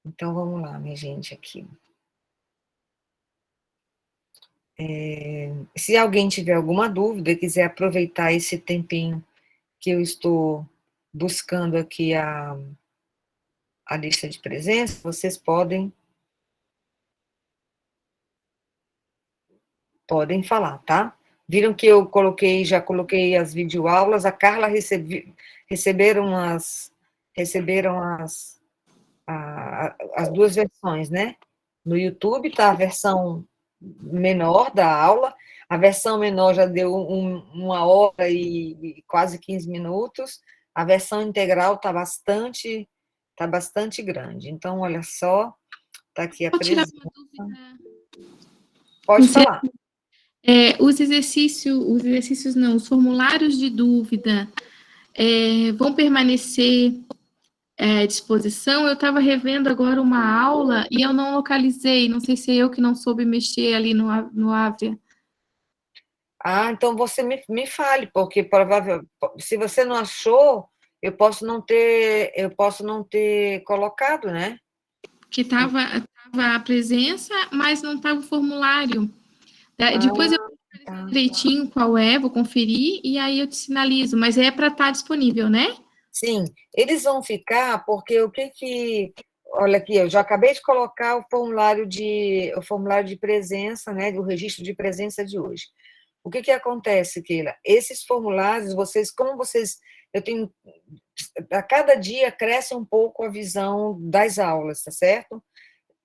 Então, vamos lá, minha gente, aqui. Se alguém tiver alguma dúvida e quiser aproveitar esse tempinho que eu estou buscando aqui a lista de presença, vocês podem falar, tá? Viram que eu já coloquei as videoaulas, a Carla receberam as duas versões, né? No YouTube está a versão menor da aula, a versão menor já deu 1 hora e quase 15 minutos, a versão integral tá bastante grande. Então, olha só, está aqui a Vou tirar presença. uma dúvida. Pode falar. Os exercícios não, os formulários de dúvida vão permanecer à disposição? Eu estava revendo agora uma aula e eu não localizei, não sei se é eu que não soube mexer ali no Avia. Ah, então você me fale, porque provavelmente, se você não achou, eu posso não ter colocado, né? Que estava a presença, mas não estava o formulário. Depois eu Ah, vou localizar tá. direitinho qual é, vou conferir e aí eu te sinalizo, mas é para estar disponível, né? Sim, eles vão ficar, porque olha aqui, eu já acabei de colocar o formulário de presença, né, do registro de presença de hoje. O que acontece, Keila? Esses formulários, eu tenho, a cada dia cresce um pouco a visão das aulas, tá certo?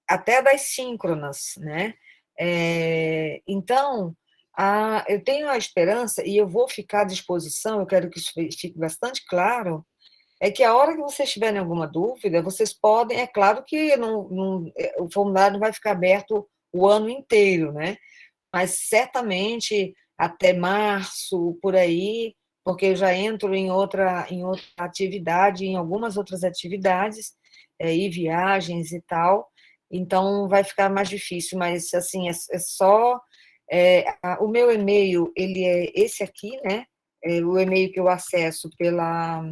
Até das síncronas, né? Então, eu tenho a esperança, e eu vou ficar à disposição, eu quero que isso fique bastante claro, é que a hora que vocês tiverem alguma dúvida, vocês podem, é claro que o formulário não vai ficar aberto o ano inteiro, né? Mas certamente até março, por aí, porque eu já entro em outra atividade, em algumas outras atividades, e viagens e tal, então vai ficar mais difícil, mas assim, é só. O meu e-mail, ele é esse aqui, né? É o e-mail que eu acesso pela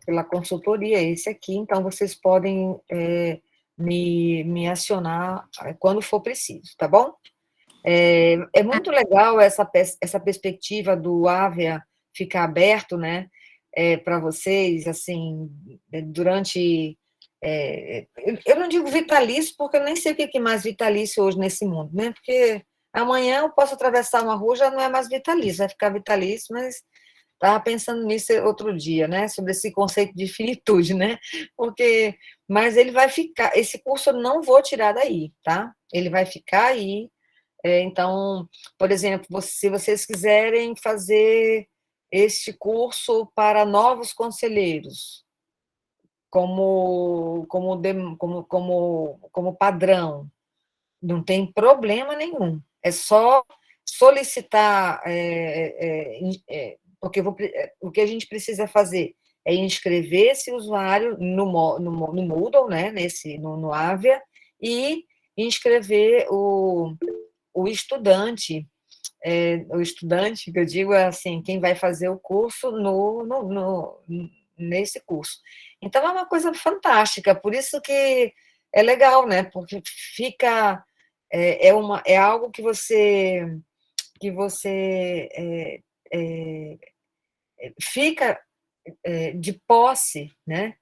pela consultoria, esse aqui, então vocês podem me acionar quando for preciso, tá bom? É muito legal essa perspectiva do Ávia ficar aberto, né, para vocês, assim, durante. Eu não digo vitalício, porque eu nem sei o que é mais vitalício hoje nesse mundo, né? Porque amanhã eu posso atravessar uma rua, já não é mais vitalício, vai ficar vitalício, mas estava pensando nisso outro dia, né? Sobre esse conceito de finitude, né? Porque, mas ele vai ficar, esse curso eu não vou tirar daí, tá? Ele vai ficar aí. Então, por exemplo, se vocês quiserem fazer este curso para novos conselheiros, como padrão, não tem problema nenhum. É só solicitar, porque o que a gente precisa fazer é inscrever esse usuário no Moodle, né, no Avia, e inscrever o estudante, que eu digo é assim, quem vai fazer o curso nesse curso. Então, é uma coisa fantástica, por isso que é legal, né? Porque fica, é algo que você fica de posse, né,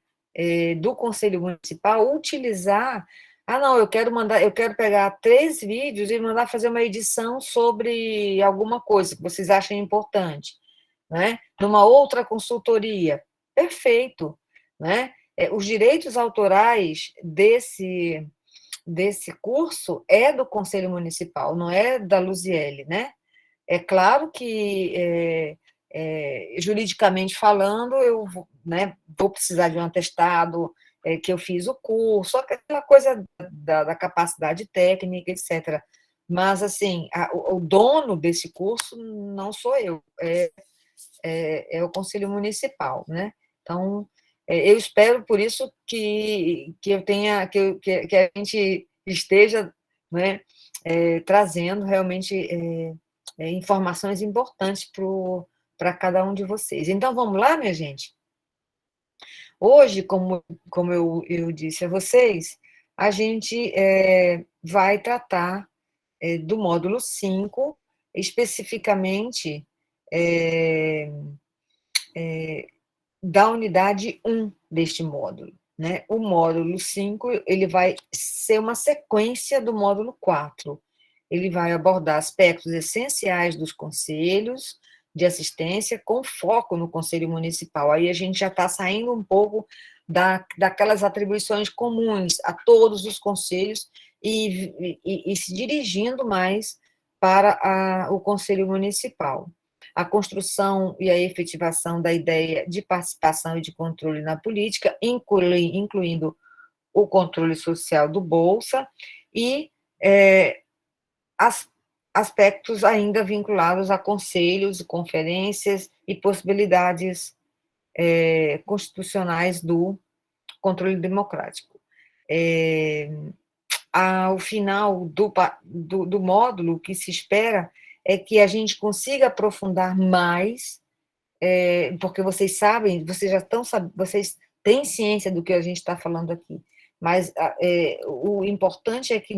do Conselho Municipal, utilizar. Ah, não, eu quero pegar 3 vídeos e mandar fazer uma edição sobre alguma coisa que vocês achem importante, né? Numa outra consultoria. Perfeito, né? Os direitos autorais desse curso é do Conselho Municipal, não é da Luziele, né? É claro que, juridicamente falando, eu né, vou precisar de um atestado que eu fiz o curso, aquela coisa da capacidade técnica, etc. Mas, assim, o dono desse curso não sou eu, é o Conselho Municipal, né? Então, eu espero, por isso, que eu tenha, que a gente esteja, né, trazendo realmente informações importantes para cada um de vocês. Então, vamos lá, minha gente? Hoje, como eu disse a vocês, a gente vai tratar do módulo 5, especificamente é, da unidade 1 deste módulo. Né? O módulo 5 ele vai ser uma sequência do módulo 4. Ele vai abordar aspectos essenciais dos conselhos de assistência, com foco no Conselho Municipal. Aí a gente já está saindo um pouco daquelas atribuições comuns a todos os conselhos e se dirigindo mais para o Conselho Municipal. A construção e a efetivação da ideia de participação e de controle na política, incluindo o controle social do Bolsa e aspectos ainda vinculados a conselhos, conferências e possibilidades constitucionais do controle democrático. Ao final do módulo, o que se espera é que a gente consiga aprofundar mais, porque vocês sabem, vocês têm ciência do que a gente está falando aqui, mas o importante é que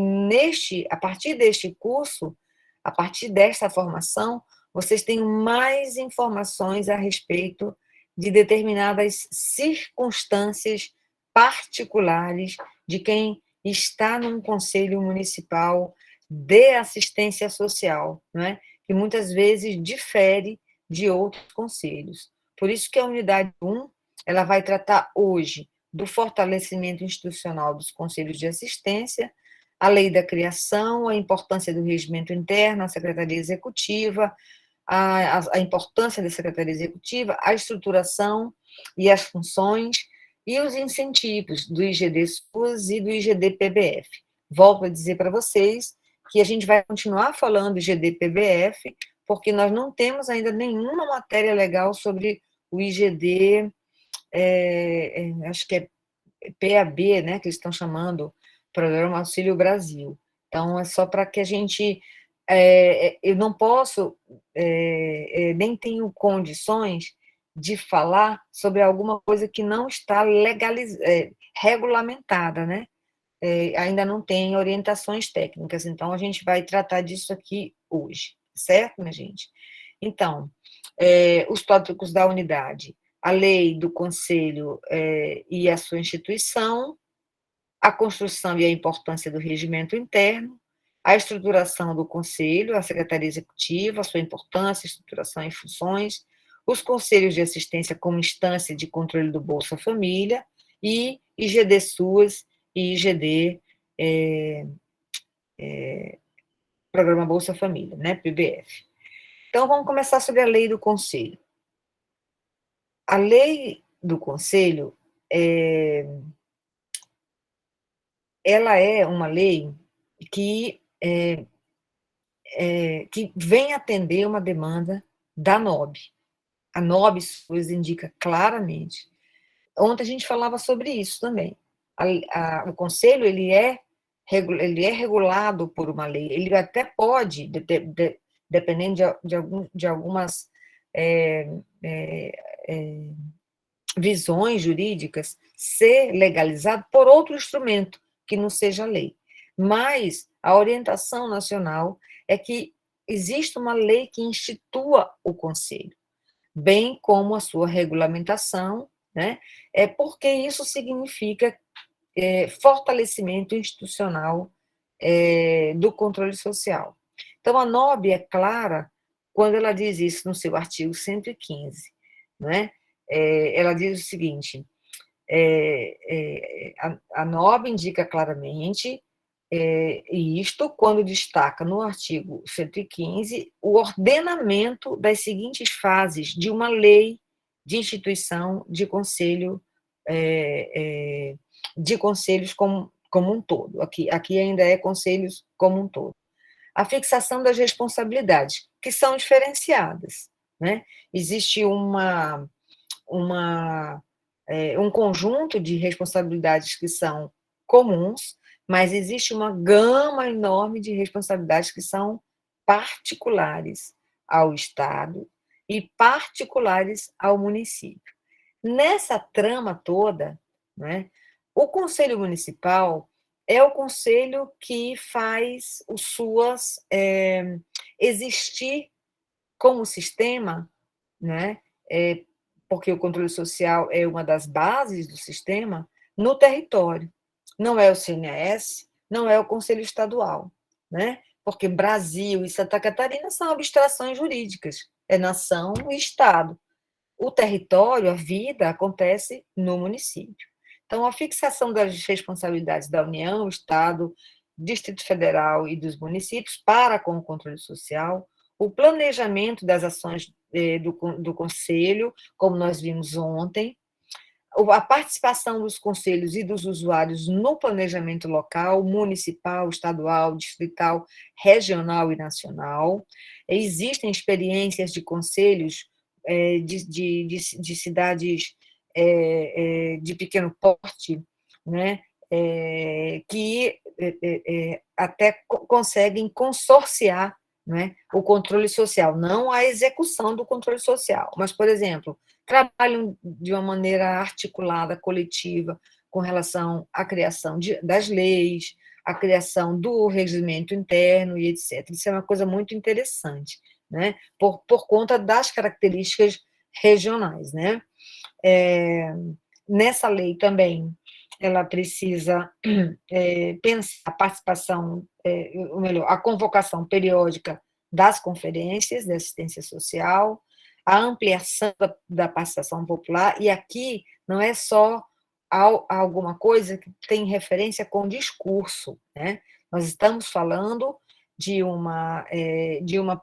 a partir deste curso, a partir desta formação, vocês tenham mais informações a respeito de determinadas circunstâncias particulares de quem está num conselho municipal de assistência social, não é? Que muitas vezes difere de outros conselhos. Por isso que a unidade 1, ela vai tratar hoje do fortalecimento institucional dos conselhos de assistência, a lei da criação, a importância do regimento interno, a secretaria executiva, a importância da secretaria executiva, a estruturação e as funções e os incentivos do IGD-SUS e do IGD-PBF. Volto a dizer para vocês que a gente vai continuar falando do IGD-PBF, porque nós não temos ainda nenhuma matéria legal sobre o IGD, acho que é PAB, né, que eles estão chamando, Programa Auxílio Brasil. Então, é só para que a gente... eu não posso, nem tenho condições de falar sobre alguma coisa que não está regulamentada, né? Ainda não tem orientações técnicas, então a gente vai tratar disso aqui hoje, certo, minha gente? Então, os tópicos da unidade, a lei do conselho e a sua instituição, a construção e a importância do regimento interno, a estruturação do conselho, a secretaria executiva, a sua importância, estruturação e funções, os conselhos de assistência como instância de controle do Bolsa Família e IGD-SUS e IGD, Programa Bolsa Família, né, PBF. Então, vamos começar sobre a lei do conselho. A lei do conselho, ela é uma lei que vem atender uma demanda da NOB. A NOB SUS indica claramente. Ontem a gente falava sobre isso também. O conselho ele é regulado por uma lei. Ele até pode, dependendo de algumas visões jurídicas, ser legalizado por outro instrumento que não seja lei. Mas a orientação nacional é que existe uma lei que institua o conselho, bem como a sua regulamentação, né? Porque isso significa fortalecimento institucional do controle social. Então, a NOB é clara quando ela diz isso no seu artigo 115, né? Ela diz o seguinte, a NOB indica claramente, e isto quando destaca no artigo 115 o ordenamento das seguintes fases de uma lei de instituição de conselho, de conselhos como um todo. Aqui ainda é conselhos como um todo. A fixação das responsabilidades, que são diferenciadas, né? Existe um conjunto de responsabilidades que são comuns, mas existe uma gama enorme de responsabilidades que são particulares ao Estado e particulares ao município. Nessa trama toda, né, o Conselho Municipal é o conselho que faz o SUAS existir como sistema, né, porque o controle social é uma das bases do sistema, no território. Não é o CNAS, não é o Conselho Estadual, né? Porque Brasil e Santa Catarina são abstrações jurídicas, é nação e Estado. O território, a vida, acontece no município. Então, a fixação das responsabilidades da União, Estado, Distrito Federal e dos municípios para com o controle social, o planejamento das ações do Conselho, como nós vimos ontem, a participação dos conselhos e dos usuários no planejamento local, municipal, estadual, distrital, regional e nacional. Existem experiências de conselhos de cidades de pequeno porte, né, que até conseguem consorciar, né, o controle social, não a execução do controle social, mas, por exemplo, trabalham de uma maneira articulada, coletiva, com relação à criação das leis, à criação do regimento interno e etc. Isso é uma coisa muito interessante, né? Por conta das características regionais, né? Nessa lei também, ela precisa pensar a participação, ou melhor, a convocação periódica das conferências de assistência social, a ampliação da participação popular, e aqui não é só alguma coisa que tem referência com discurso, né? Nós estamos falando de uma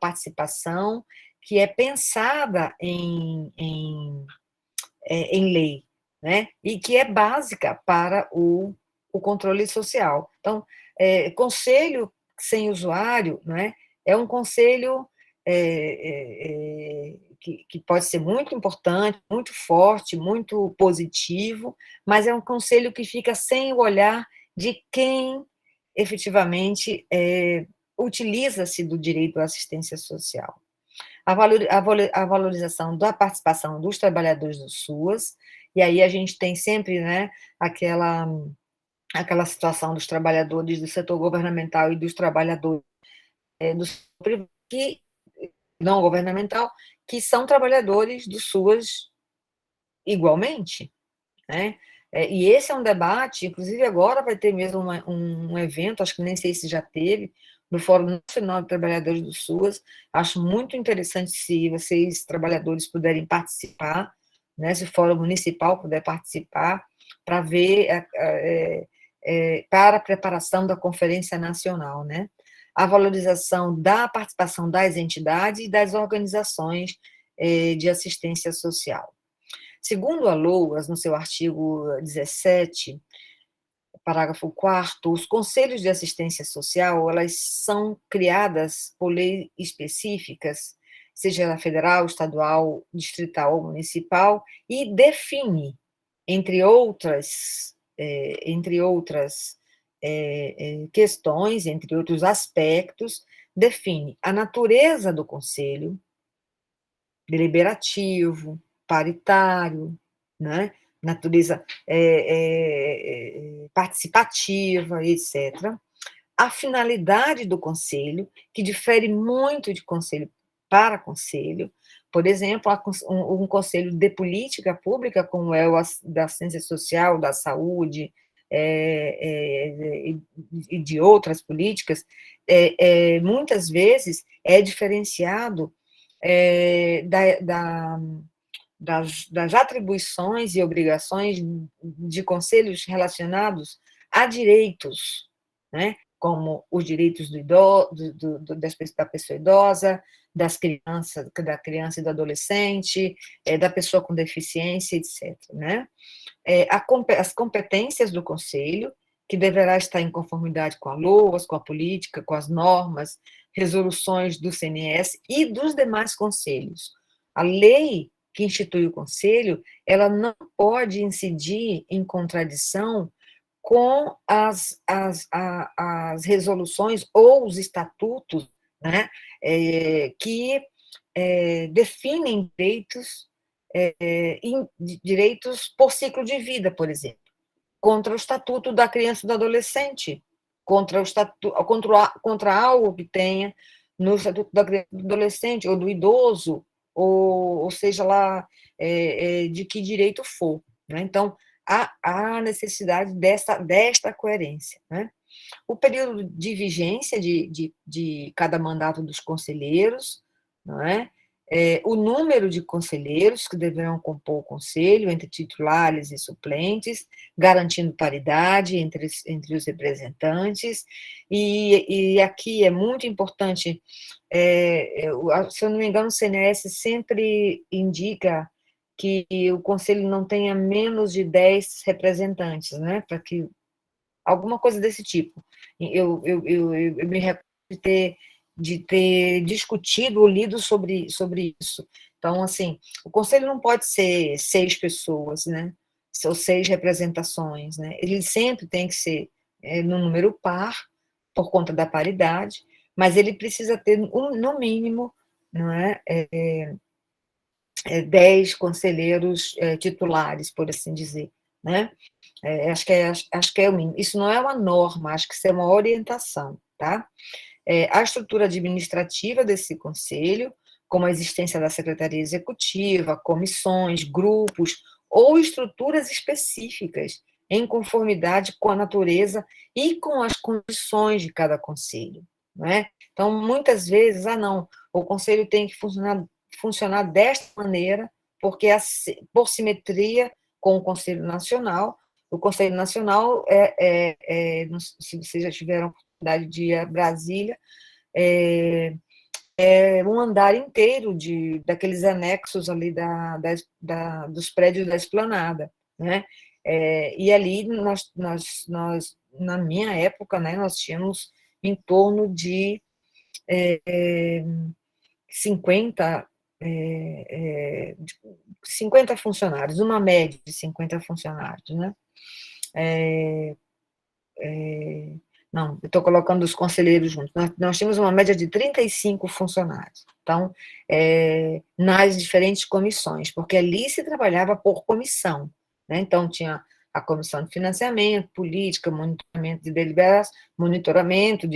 participação que é pensada em lei, né? E que é básica para o controle social. Então, conselho sem usuário, né, é um conselho que pode ser muito importante, muito forte, muito positivo, mas é um conselho que fica sem o olhar de quem efetivamente utiliza-se do direito à assistência social. A valorização da participação dos trabalhadores do SUAS, e aí a gente tem sempre, né, aquela situação dos trabalhadores do setor governamental e dos trabalhadores do setor privado, que, não governamental, que são trabalhadores do SUAS igualmente, né? E esse é um debate, inclusive agora vai ter mesmo um evento, acho que nem sei se já teve, do Fórum Nacional de Trabalhadores do SUAS. Acho muito interessante se vocês, trabalhadores, puderem participar, né, se o Fórum Municipal puder participar, para ver, para a preparação da Conferência Nacional, né? A valorização da participação das entidades e das organizações de assistência social. Segundo a LOAS, no seu artigo 17, parágrafo 4º, os conselhos de assistência social, elas são criadas por leis específicas, seja ela federal, estadual, distrital ou municipal, e define, entre outras questões, entre outros aspectos, define a natureza do conselho, deliberativo, paritário, né? Natureza participativa, etc. A finalidade do conselho, que difere muito de conselho para conselho. Por exemplo, um conselho de política pública, como é o da assistência social, da saúde, e de outras políticas, muitas vezes é diferenciado das atribuições e obrigações de conselhos relacionados a direitos, né? Como os direitos da pessoa idosa, da criança e do adolescente, da pessoa com deficiência, etc. Né? As competências do conselho, que deverá estar em conformidade com a LOAS, com a política, com as normas, resoluções do CNS e dos demais conselhos. A lei que institui o conselho, ela não pode incidir em contradição com as resoluções ou os estatutos, né, que definem direitos de direitos por ciclo de vida, por exemplo, contra o Estatuto da Criança e do Adolescente, contra algo que tenha no Estatuto da Criança e do Adolescente, ou do idoso, ou seja lá de que direito for. Né? Então, há necessidade desta coerência. Né? O período de vigência de cada mandato dos conselheiros, não é? O número de conselheiros que deverão compor o conselho, entre titulares e suplentes, garantindo paridade entre os representantes, e aqui é muito importante, se eu não me engano, o CNS sempre indica que o conselho não tenha menos de 10 representantes, né, para que alguma coisa desse tipo. Eu me recordo de ter discutido ou lido sobre isso. Então, assim, o conselho não pode ser 6 pessoas, né? Ou 6 representações, né? Ele sempre tem que ser no número par, por conta da paridade, mas ele precisa ter, no mínimo, não é, 10 conselheiros titulares, por assim dizer, né? Acho que é o mínimo. Isso não é uma norma, acho que isso é uma orientação, tá? A estrutura administrativa desse conselho, como a existência da secretaria executiva, comissões, grupos ou estruturas específicas, em conformidade com a natureza e com as condições de cada conselho, não é? Então, muitas vezes, não, o conselho tem que funcionar desta maneira, porque por simetria com o Conselho Nacional. O Conselho Nacional se vocês já tiveram a oportunidade de ir a Brasília, um andar inteiro daqueles anexos ali dos prédios da Esplanada, né? E ali na minha época, né, nós tínhamos em torno de 50 funcionários, uma média de 50 funcionários, né? Não, eu estou colocando os conselheiros juntos. Nós tínhamos uma média de 35 funcionários. Então, nas diferentes comissões, porque ali se trabalhava por comissão. Né? Então, tinha a comissão de financiamento, política, monitoramento de deliberação, monitoramento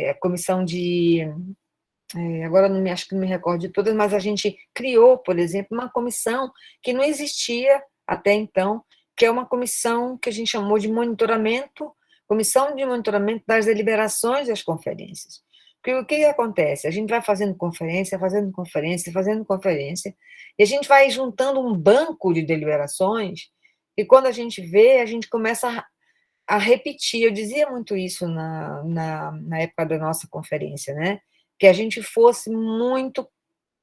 a comissão de... agora acho que não me recordo de todas, mas a gente criou, por exemplo, uma comissão que não existia até então, que é uma comissão que a gente chamou de comissão de monitoramento das deliberações das conferências. Porque o que acontece? A gente vai fazendo conferência, e a gente vai juntando um banco de deliberações, e quando a gente vê, a gente começa a repetir. Eu dizia muito isso na época da nossa conferência, né? Que a gente fosse muito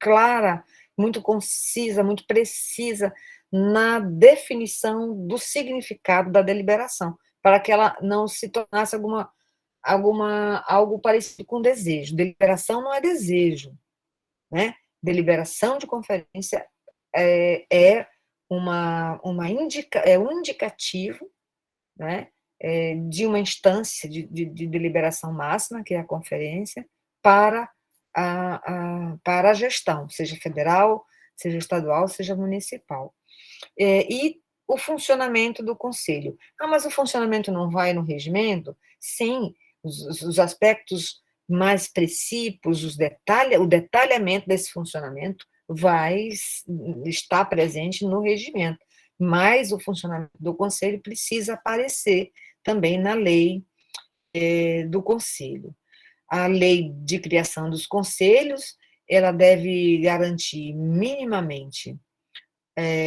clara, muito concisa, muito precisa na definição do significado da deliberação, para que ela não se tornasse algo parecido com desejo. Deliberação não é desejo, né? Deliberação de conferência é um indicativo, né? De uma instância de deliberação máxima, que é a conferência, para a gestão, seja federal, seja estadual, seja municipal. E o funcionamento do conselho. Mas o funcionamento não vai no regimento? Sim, os aspectos mais precisos, o detalhamento desse funcionamento vai estar presente no regimento, mas o funcionamento do conselho precisa aparecer também na lei do conselho. A lei de criação dos conselhos, ela deve garantir minimamente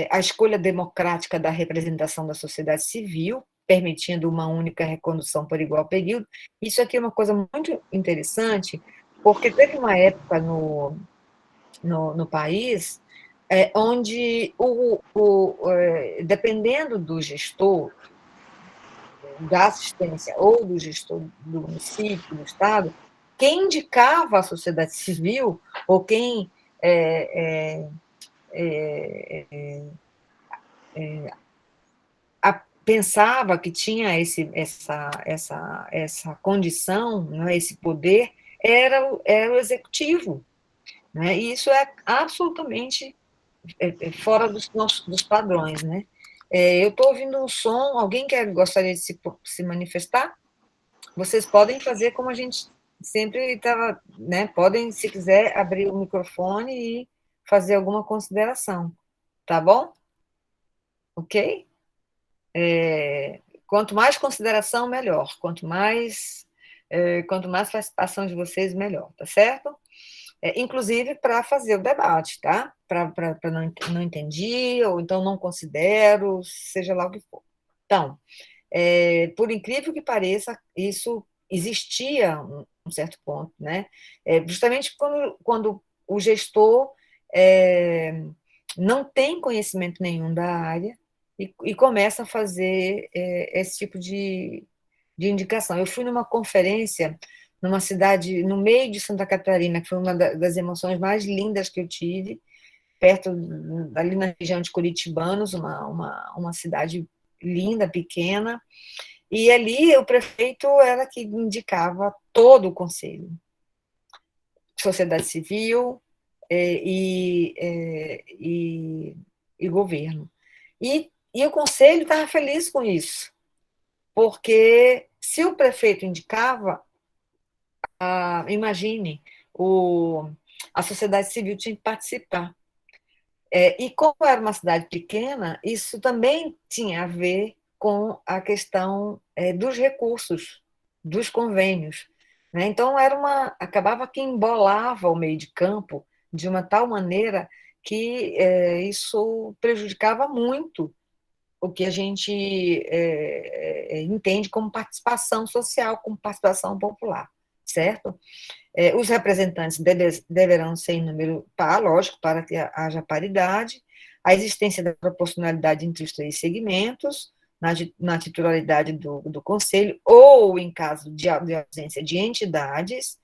a escolha democrática da representação da sociedade civil, permitindo uma única recondução por igual período. Isso aqui é uma coisa muito interessante, porque teve uma época no país onde, dependendo do gestor da assistência ou do gestor do município, do estado, quem indicava a sociedade civil, ou quem pensava que tinha essa condição, né, esse poder, era o executivo. né? E isso é absolutamente fora dos padrões, né? Eu estou ouvindo um som, alguém gostaria de se manifestar? Vocês podem fazer como a gente sempre estava, né? Podem, se quiser, abrir o microfone e fazer alguma consideração, tá bom? Ok? Quanto mais consideração, melhor. Quanto mais participação de vocês, melhor, tá certo? Inclusive para fazer o debate, tá? Para não entendi, ou então não considero, seja lá o que for. Então, por incrível que pareça, isso existia um certo ponto, né? Justamente quando o gestor não tem conhecimento nenhum da área e começa a fazer esse tipo de indicação. Eu fui numa conferência numa cidade no meio de Santa Catarina, que foi uma das emoções mais lindas que eu tive, perto, ali na região de Curitibanos, uma cidade linda, pequena, e ali o prefeito era que indicava todo o conselho, sociedade civil e governo. E o conselho estava feliz com isso, porque se o prefeito indicava, imagine, a sociedade civil tinha que participar. E como era uma cidade pequena, isso também tinha a ver com a questão dos recursos, dos convênios, né? Então, acabava que embolava o meio de campo de uma tal maneira que isso prejudicava muito o que a gente entende como participação social, como participação popular, certo? Os representantes deverão ser em número par, lógico, para que haja paridade, a existência da proporcionalidade entre os três segmentos, na titularidade do Conselho, ou, em caso de ausência de entidades,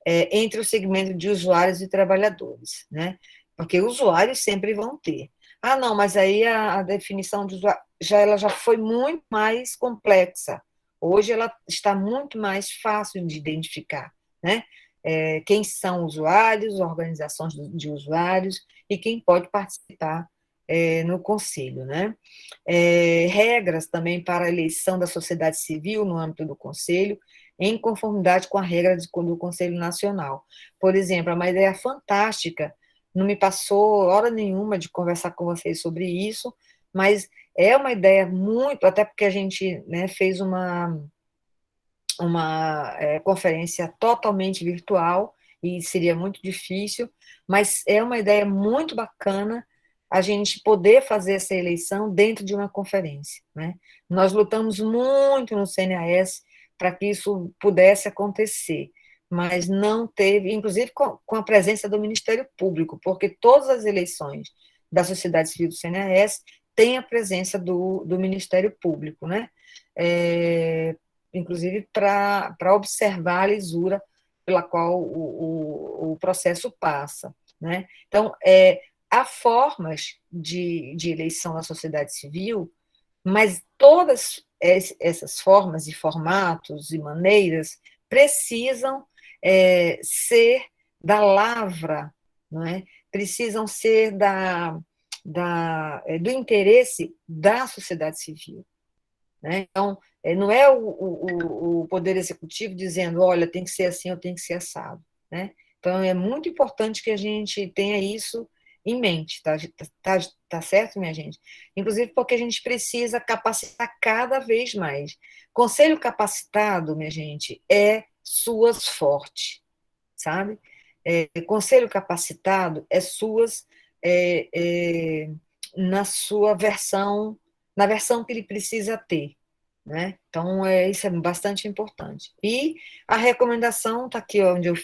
entre o segmento de usuários e trabalhadores, né? Porque usuários sempre vão ter. Ah, não, mas aí a definição de usuário ela já foi muito mais complexa. Hoje ela está muito mais fácil de identificar, né? Quem são usuários, organizações de usuários e quem pode participar no conselho, né? Regras também para a eleição da sociedade civil no âmbito do conselho, em conformidade com a regra do Conselho Nacional. Por exemplo, é uma ideia fantástica, não me passou hora nenhuma de conversar com vocês sobre isso, mas é uma ideia muito, até porque a gente, né, fez uma conferência totalmente virtual e seria muito difícil, mas é uma ideia muito bacana a gente poder fazer essa eleição dentro de uma conferência, né? Nós lutamos muito no CNAS para que isso pudesse acontecer, mas não teve, inclusive com a presença do Ministério Público, porque todas as eleições da sociedade civil do CNAS têm a presença do Ministério Público, né? Inclusive para observar a lisura pela qual o processo passa, né? Então, há formas de eleição na sociedade civil, mas todas essas formas e formatos e maneiras precisam ser da lavra, não é? Precisam ser do interesse da sociedade civil, né? Então, não é o Poder Executivo dizendo, olha, tem que ser assim ou tem que ser assado, né? Então, é muito importante que a gente tenha isso em mente, tá certo, minha gente? Inclusive porque a gente precisa capacitar cada vez mais. Conselho capacitado, minha gente, é suas forte, sabe? Conselho capacitado é suas na sua versão, na versão que ele precisa ter, né? Então, isso é bastante importante. E a recomendação está aqui onde eu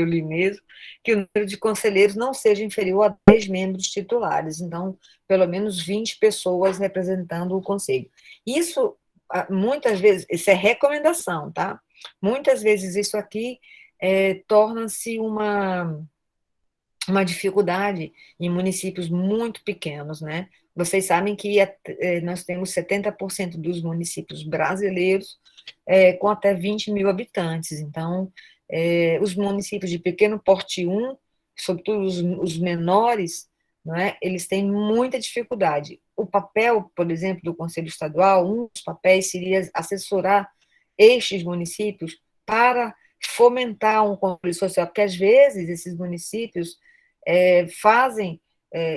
li mesmo, que o número de conselheiros não seja inferior a 10 membros titulares, então, pelo menos 20 pessoas representando o conselho. Isso, muitas vezes, isso é recomendação, tá? Muitas vezes isso aqui torna-se uma dificuldade em municípios muito pequenos, né? Vocês sabem que nós temos 70% dos municípios brasileiros com até 20 mil habitantes. Então, os municípios de pequeno porte 1 sobretudo os menores, não é? Eles têm muita dificuldade. O papel, por exemplo, do Conselho Estadual, um dos papéis seria assessorar estes municípios para fomentar um controle social, porque às vezes esses municípios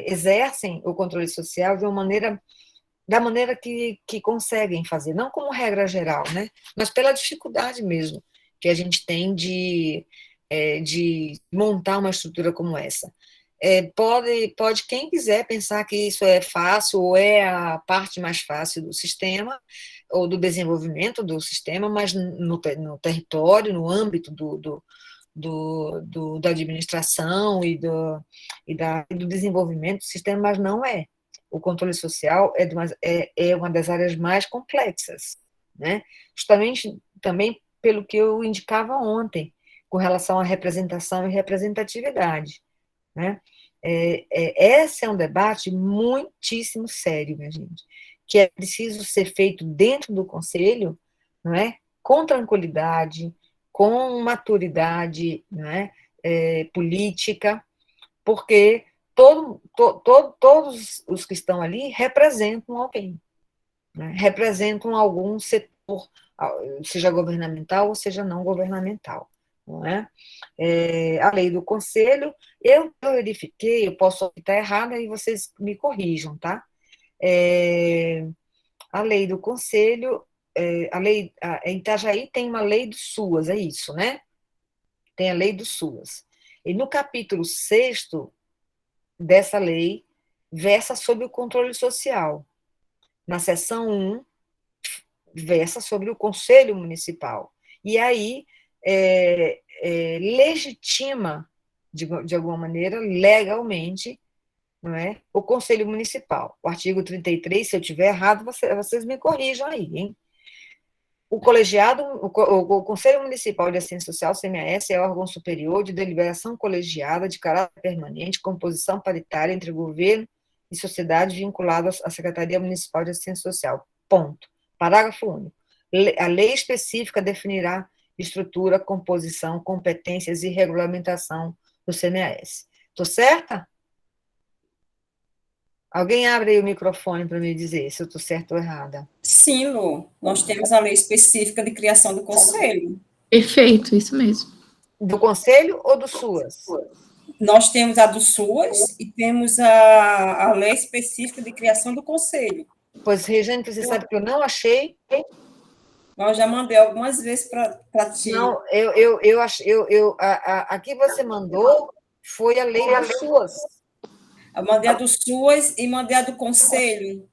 exercem o controle social de uma maneira, da maneira que conseguem fazer, não como regra geral, né? Mas pela dificuldade mesmo que a gente tem de montar uma estrutura como essa. Pode quem quiser pensar que isso é fácil ou é a parte mais fácil do sistema ou do desenvolvimento do sistema, mas no território, no âmbito da administração e do desenvolvimento do sistema, mas não é. O controle social é uma das áreas mais complexas, né? Justamente também pelo que eu indicava ontem, com relação à representação e representatividade, né? Esse é um debate muitíssimo sério, minha gente, que é preciso ser feito dentro do Conselho, não é? Com tranquilidade, com maturidade, né? Política, porque todos os que estão ali representam alguém, né? Representam algum setor, seja governamental ou seja não governamental. Não é? A lei do Conselho, eu verifiquei, eu posso estar errada e vocês me corrijam, tá? A lei do Conselho, em Itajaí tem uma lei do SUAS, é isso, né? Tem a lei do SUAS. E no capítulo 6º dessa lei, versa sobre o controle social. Na seção 1, versa sobre o Conselho Municipal. E aí legitima, de alguma maneira, legalmente, não é? O Conselho Municipal. O artigo 33, se eu estiver errado, vocês me corrijam aí, hein? O colegiado, o Conselho Municipal de Assistência Social, CMAS, é órgão superior de deliberação colegiada de caráter permanente, composição paritária entre governo e sociedade vinculada à Secretaria Municipal de Assistência Social. Ponto. Parágrafo único. A lei específica definirá estrutura, composição, competências e regulamentação do CMAS. Estou certa? Alguém abre aí o microfone para me dizer se eu estou certa ou errada. Sim, Lu, nós temos a lei específica de criação do conselho. Perfeito, isso mesmo. Do conselho ou do SUAS? Nós temos a do SUAS e temos a lei específica de criação do conselho. Pois, Regiane, você sabe que eu não achei. Eu já mandei algumas vezes para ti. Não, a que você mandou foi a lei do SUAS. Eu mandei a do SUAS e mandei a do conselho.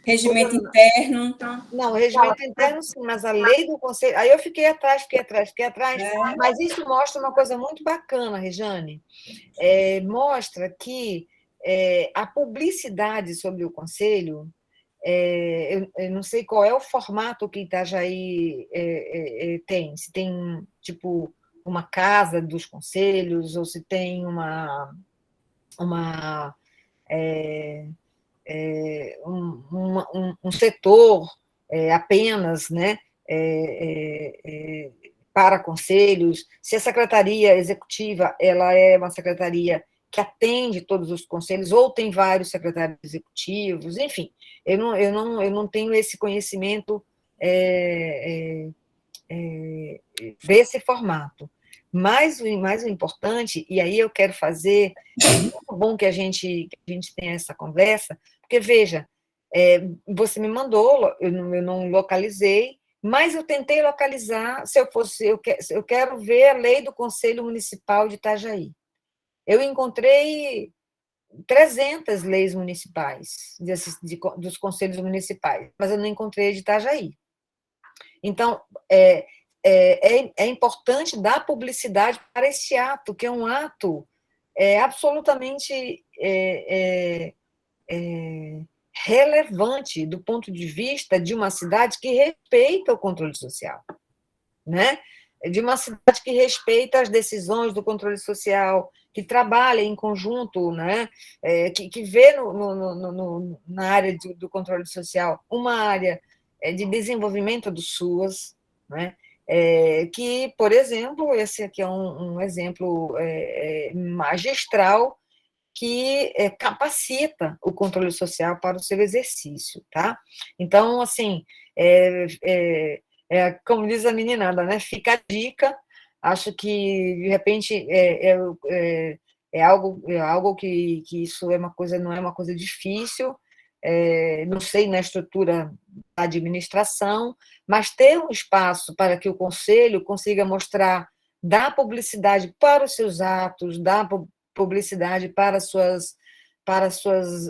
Regimento interno. Não, o regimento interno, sim, mas a lei do conselho. Aí eu fiquei atrás. Mas isso mostra uma coisa muito bacana, Rejane. Mostra que a publicidade sobre o conselho. Eu não sei qual é o formato que Itajaí tem. Se tem, tipo, uma casa dos conselhos, ou se tem um setor apenas, né, para conselhos, se a secretaria executiva ela é uma secretaria que atende todos os conselhos, ou tem vários secretários executivos, enfim, eu não tenho esse conhecimento desse formato. Mas o importante, e aí eu quero fazer, é muito bom que a gente tenha essa conversa, porque, veja, você me mandou, eu não localizei, mas eu tentei localizar, se eu fosse, eu quero ver a lei do Conselho Municipal de Itajaí. Eu encontrei 300 leis municipais, dos conselhos municipais, mas eu não encontrei de Itajaí. Então, é importante dar publicidade para esse ato, que é um ato absolutamente relevante do ponto de vista de uma cidade que respeita o controle social, né? De uma cidade que respeita as decisões do controle social, que trabalha em conjunto, né? Que vê na área do controle social uma área de desenvolvimento do SUAS, né? que, por exemplo, esse aqui é um exemplo magistral que capacita o controle social para o seu exercício, tá? Então, assim, como diz a meninada, né? Fica a dica. Acho que, de repente, algo que isso é uma coisa, não é uma coisa difícil, não sei na estrutura da administração, mas ter um espaço para que o conselho consiga mostrar, dar publicidade para os seus atos, dar publicidade para as suas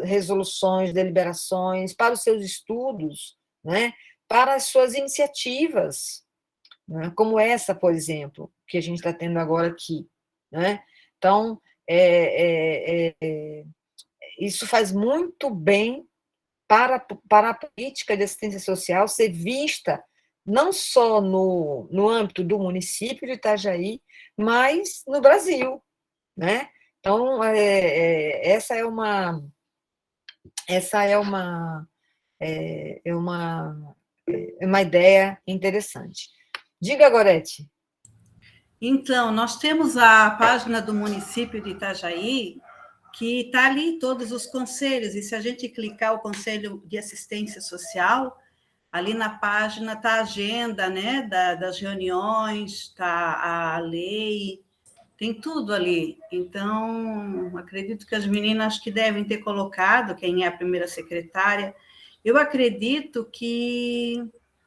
resoluções, deliberações, para os seus estudos, né? Para as suas iniciativas, né? Como essa, por exemplo, que a gente está tendo agora aqui, né? Então, isso faz muito bem para a política de assistência social ser vista não só no âmbito do município de Itajaí, mas no Brasil, né? Então, essa é uma ideia interessante. Diga, Gorete. Então, nós temos a página do município de Itajaí, que está ali todos os conselhos, e se a gente clicar o Conselho de Assistência Social, ali na página está a agenda, né, das reuniões, está a lei, tem tudo ali. Então, acredito que as meninas que devem ter colocado, quem é a primeira secretária, eu acredito que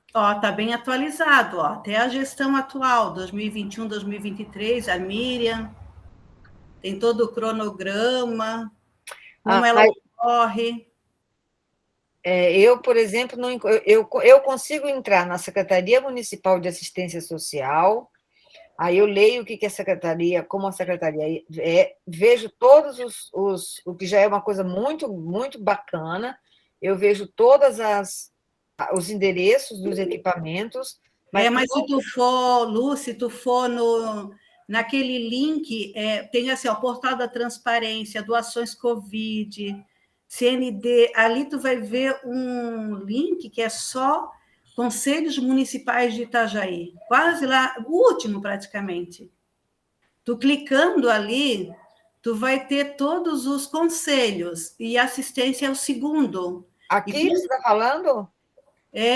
está bem atualizado, até a gestão atual, 2021, 2023, a Miriam, tem todo o cronograma, como ela ocorre. Eu, por exemplo, eu consigo entrar na Secretaria Municipal de Assistência Social, aí eu leio o que a secretaria, como a secretaria vejo todos o que já é uma coisa muito, muito bacana, eu vejo os endereços dos equipamentos. Mas se tu for, Lu, se tu for naquele link, tem assim, o Portal da Transparência, Doações Covid, CND, ali tu vai ver um link que é só Conselhos Municipais de Itajaí, quase lá, o último praticamente. Tu clicando ali, tu vai ter todos os conselhos, e assistência é o segundo. Aqui você está falando?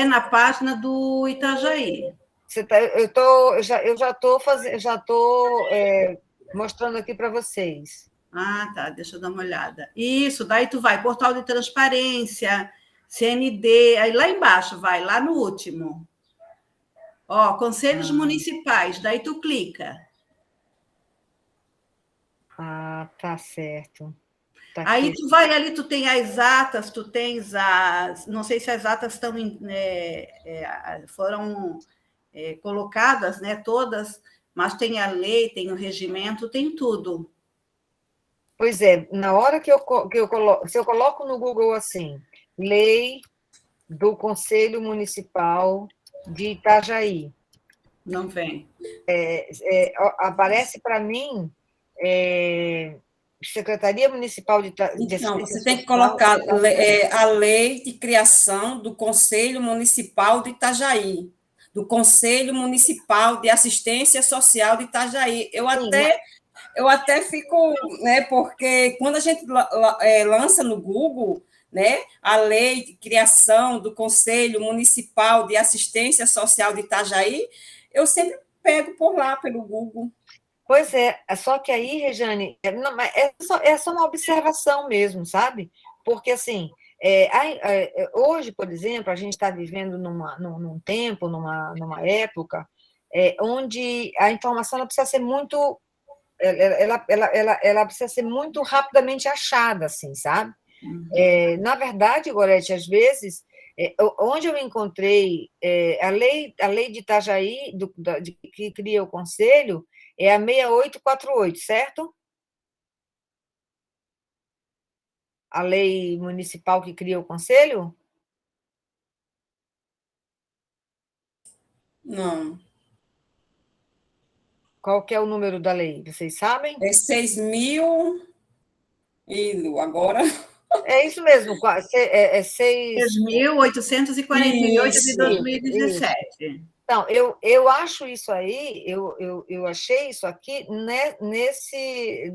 Na página do Itajaí. Eu já estou mostrando aqui para vocês. Ah, tá, deixa eu dar uma olhada. Isso, daí tu vai, Portal de Transparência, CND, aí lá embaixo vai, lá no último. Conselhos municipais, daí tu clica. Ah, tá certo. Tá aí aqui. Tu vai ali, tu tem as atas, tu tens as... Não sei se as atas estão foram colocadas, né, todas, mas tem a lei, tem o regimento, tem tudo. Pois é, na hora que eu coloco, se eu coloco no Google assim, lei do Conselho Municipal de Itajaí. Não vem. Aparece para mim Secretaria Municipal de Então, você tem que colocar a lei de criação do Conselho Municipal de Itajaí, do Conselho Municipal de Assistência Social de Itajaí. Eu até fico, né, porque quando a gente lança no Google, né, a lei de criação do Conselho Municipal de Assistência Social de Itajaí, eu sempre pego por lá, pelo Google. Pois só que aí, Rejane, é só uma observação mesmo, sabe? Porque, assim, hoje, por exemplo, a gente está vivendo num tempo, numa época, onde a informação ela precisa ser muito... Ela precisa ser muito rapidamente achada, assim, sabe? Na verdade, Gorete, às vezes, onde eu encontrei a lei de Itajaí, que cria o conselho, é a 6848, certo? A lei municipal que cria o conselho? Não. Qual que é o número da lei? Vocês sabem? É 6.000 agora. É isso mesmo, 6.848 de 2017. Então, eu acho isso aí, eu achei isso aqui nesse,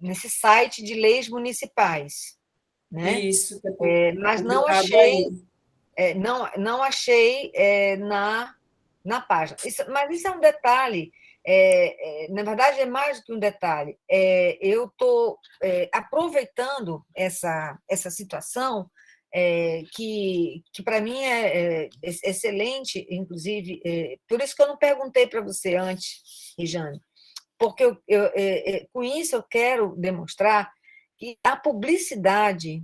nesse site de leis municipais, né? Isso, que é Mas não publicado achei, aí. não achei na página. Mas isso é um detalhe. Na verdade, é mais do que um detalhe. Eu estou aproveitando essa situação, que para mim é excelente, inclusive, por isso que eu não perguntei para você antes, Rejane, porque com isso eu quero demonstrar que a publicidade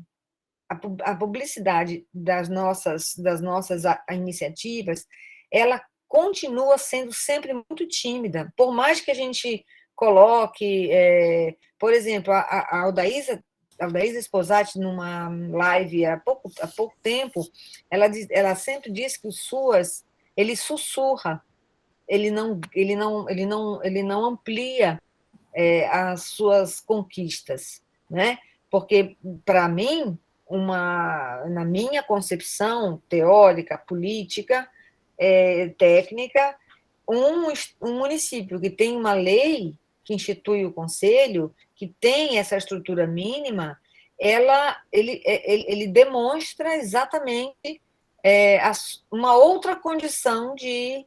das nossas iniciativas, ela continua sendo sempre muito tímida, por mais que a gente coloque, por exemplo, a Aldaísa Sposati, numa live há pouco tempo, ela sempre diz que o SUAS, ele sussurra, ele não amplia as suas conquistas, né? Porque, para mim, na minha concepção teórica, política, técnica, um município que tem uma lei que institui o conselho, que tem essa estrutura mínima, ele demonstra exatamente uma outra condição de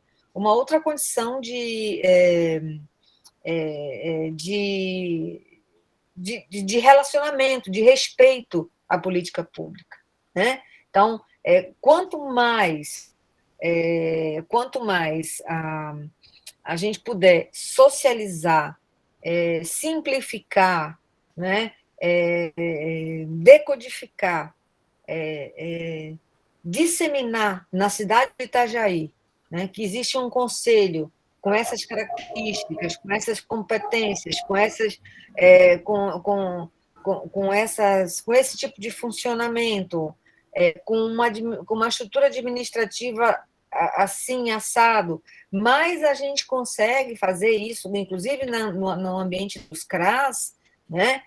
relacionamento, de respeito à política pública, né? Então, quanto mais a gente puder socializar, simplificar, né? Decodificar, disseminar na cidade de Itajaí, né, que existe um conselho com essas características, com essas competências, com esse tipo de funcionamento, com uma estrutura administrativa assim, assado, mas a gente consegue fazer isso, inclusive no ambiente dos CRAS, né?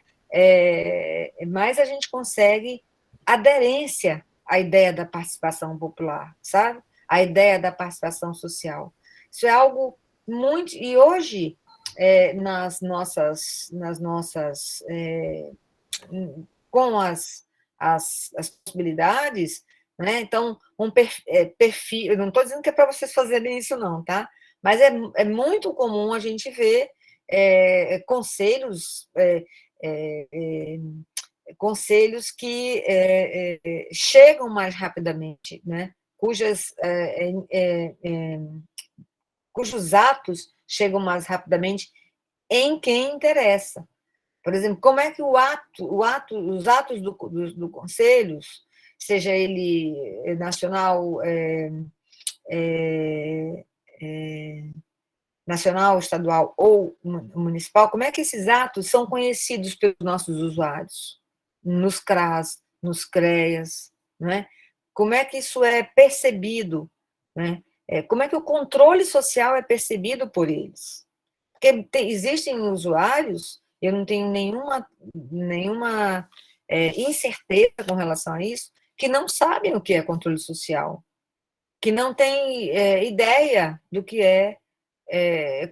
Mas a gente consegue aderência à ideia da participação popular, sabe? A ideia da participação social. Isso é algo muito... E hoje, com as possibilidades, né? Então, perfil... Eu não estou dizendo que é para vocês fazerem isso, não, tá? Mas é muito comum a gente ver conselhos... conselhos que chegam mais rapidamente, né? Cujos atos chegam mais rapidamente em quem interessa. Por exemplo, como é que os atos do conselhos, seja ele nacional, nacional, estadual ou municipal, como é que esses atos são conhecidos pelos nossos usuários? Nos CRAS, nos CREAS, né? Como é que isso é percebido, né? Como é que o controle social é percebido por eles? Porque existem usuários, eu não tenho nenhuma incerteza com relação a isso, que não sabem o que é controle social, que não têm ideia do que é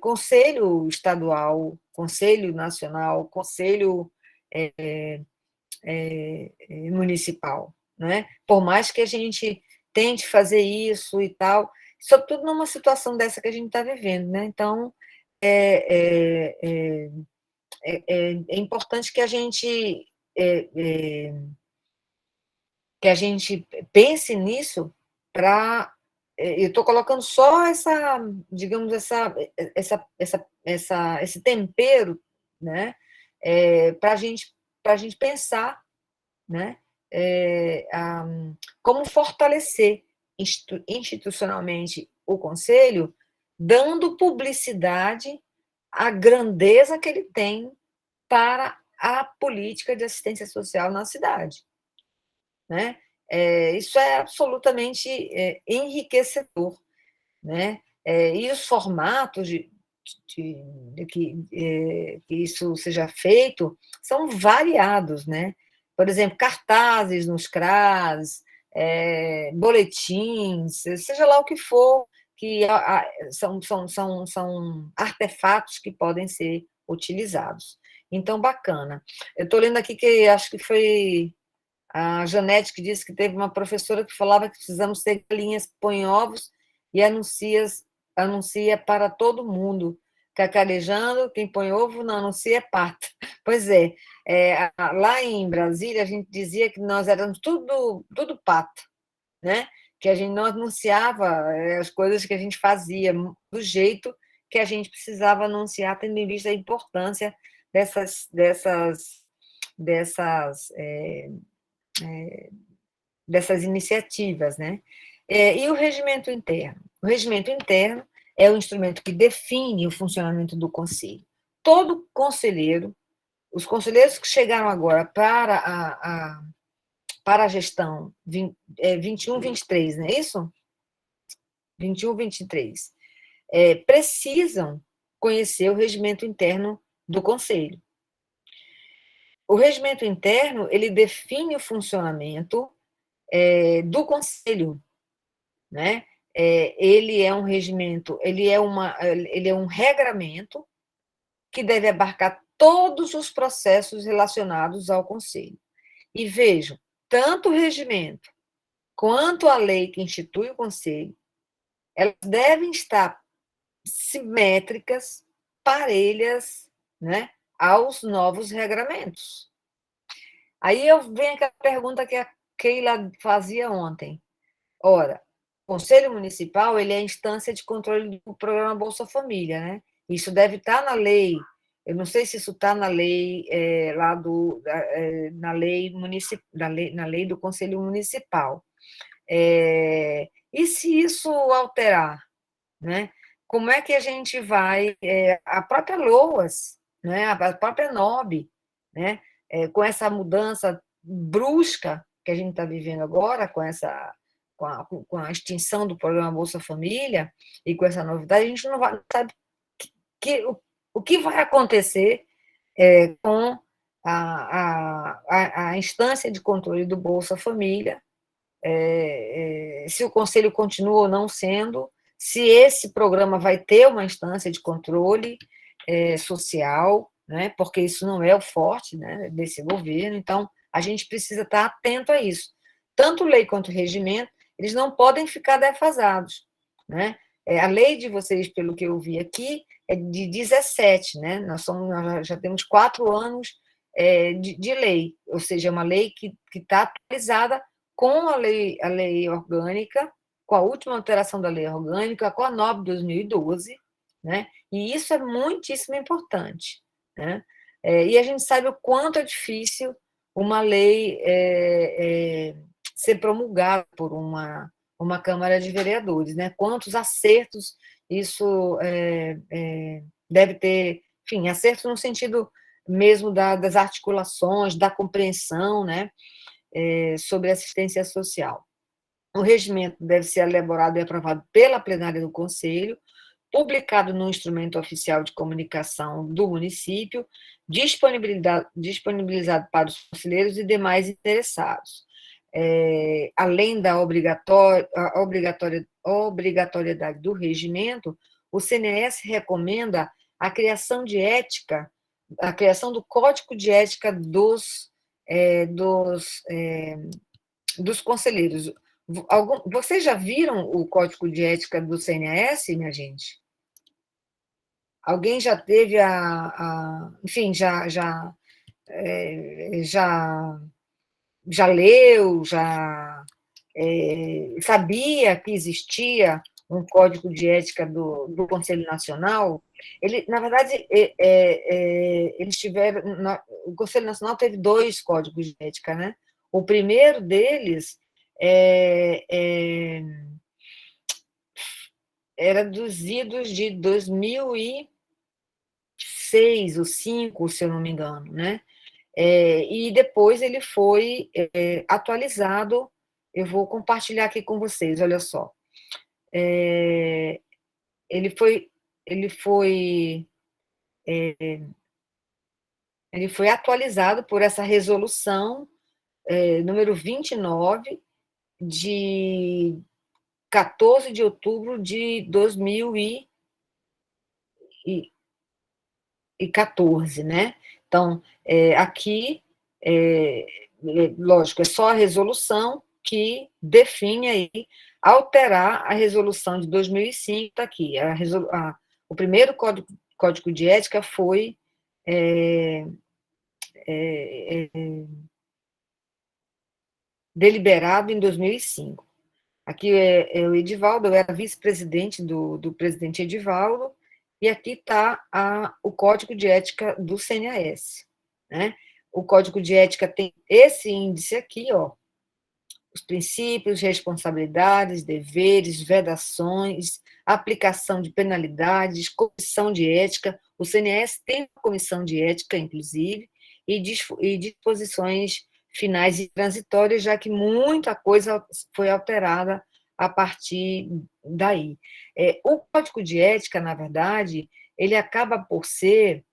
conselho estadual, conselho nacional, conselho municipal, né? Por mais que a gente tente fazer isso e tal, sobretudo numa situação dessa que a gente está vivendo, né? Então, é importante que a gente pense nisso para... Eu estou colocando só digamos, esse tempero, né, para a gente pensar, né, como fortalecer institucionalmente o Conselho, dando publicidade à grandeza que ele tem para a política de assistência social na cidade, né? Isso é absolutamente enriquecedor, né? E os formatos de que isso seja feito são variados, né? por exemplo, cartazes nos CRAS, boletins, seja lá o que for, que são artefatos que podem ser utilizados. Então, bacana. Eu estou lendo aqui que acho que foi a Janete que disse que teve uma professora que falava que precisamos ter galinhas que põem ovos e anuncia para todo mundo. Cacarejando, quem põe ovo não anuncia é pata. Pois é, lá em Brasília a gente dizia que nós éramos tudo pato, né? Que a gente não anunciava as coisas que a gente fazia do jeito que a gente precisava anunciar, tendo em vista a importância dessas iniciativas, né? E o regimento interno? O regimento interno é o instrumento que define o funcionamento do conselho. Todo conselheiro, os conselheiros que chegaram agora para a gestão 21-23, não é isso? 21-23, precisam conhecer o regimento interno do conselho. O regimento interno, ele define o funcionamento do conselho, né? Ele é um regimento, ele é um regramento que deve abarcar todos os processos relacionados ao conselho. E vejam, tanto o regimento quanto a lei que institui o conselho, elas devem estar simétricas, parelhas, né, aos novos regramentos. Aí vem aquela pergunta que a Keila fazia ontem. Ora, o Conselho Municipal ele é a instância de controle do programa Bolsa Família, né? Isso deve estar na lei. Eu não sei se isso está na lei na lei do Conselho Municipal. E se isso alterar, né? Como é que a gente vai a própria LOAS, né? A própria NOB, né? Com essa mudança brusca que a gente está vivendo agora, com a extinção do programa Bolsa Família e com essa novidade, a gente não sabe o que vai acontecer com a instância de controle do Bolsa Família, se o Conselho continua ou não sendo, se esse programa vai ter uma instância de controle social, né, porque isso não é o forte, né, desse governo, então a gente precisa estar atento a isso. Tanto lei quanto regimento, eles não podem ficar defasados, né? A lei de vocês, pelo que eu vi aqui, é de 17, né? Nós já temos 4 anos de lei, ou seja, é uma lei que está atualizada com a lei orgânica, com a última alteração da lei orgânica, com a NOB 2012, né? E isso é muitíssimo importante, né? E a gente sabe o quanto é difícil uma lei ser promulgada por uma Câmara de Vereadores, né? Quantos acertos isso deve ter, enfim, acertos no sentido mesmo das articulações, da compreensão, né? Sobre assistência social. O regimento deve ser elaborado e aprovado pela plenária do Conselho, publicado no instrumento oficial de comunicação do município, disponibilizado para os conselheiros e demais interessados. Além da obrigatoriedade do regimento, o CNS recomenda a criação do Código de Ética dos conselheiros. Vocês já viram o Código de Ética do CNS, minha gente? Alguém já teve enfim, já leu, sabia que existia um Código de Ética do Conselho Nacional? Na verdade, eles tiveram... O Conselho Nacional teve 2 códigos de ética, né? O primeiro deles era dos idos de 2006 ou 2005, se eu não me engano, né? E depois ele foi atualizado. Eu vou compartilhar aqui com vocês, olha só. Ele foi atualizado por essa resolução número 29, de 14 de outubro de 2014, né? Então, aqui, lógico, é só a resolução que define aí alterar a resolução de 2005, está aqui. O primeiro código de ética foi deliberado em 2005. Aqui é o Edivaldo, eu era vice-presidente do presidente Edivaldo, e aqui está o Código de Ética do CNAS, né? O Código de Ética tem esse índice aqui, ó, os princípios, responsabilidades, deveres, vedações, aplicação de penalidades, comissão de ética. O CNAS tem uma comissão de ética, inclusive, e disposições finais e transitórias, já que muita coisa foi alterada a partir daí. O Código de Ética, na verdade, ele acaba por ser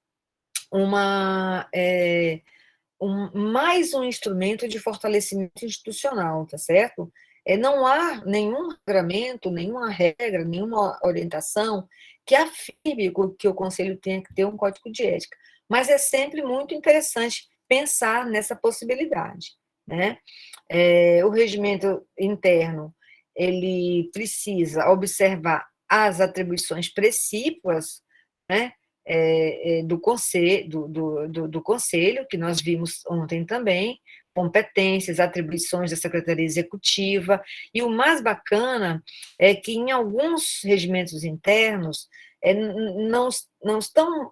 mais um instrumento de fortalecimento institucional, tá certo? Não há nenhum regramento, nenhuma regra, nenhuma orientação que afirme que o Conselho tenha que ter um código de ética, mas é sempre muito interessante pensar nessa possibilidade, né? O regimento interno, ele precisa observar as atribuições precípuas, né, do Conselho, que nós vimos ontem também, competências, atribuições da Secretaria Executiva, e o mais bacana é que em alguns regimentos internos não estão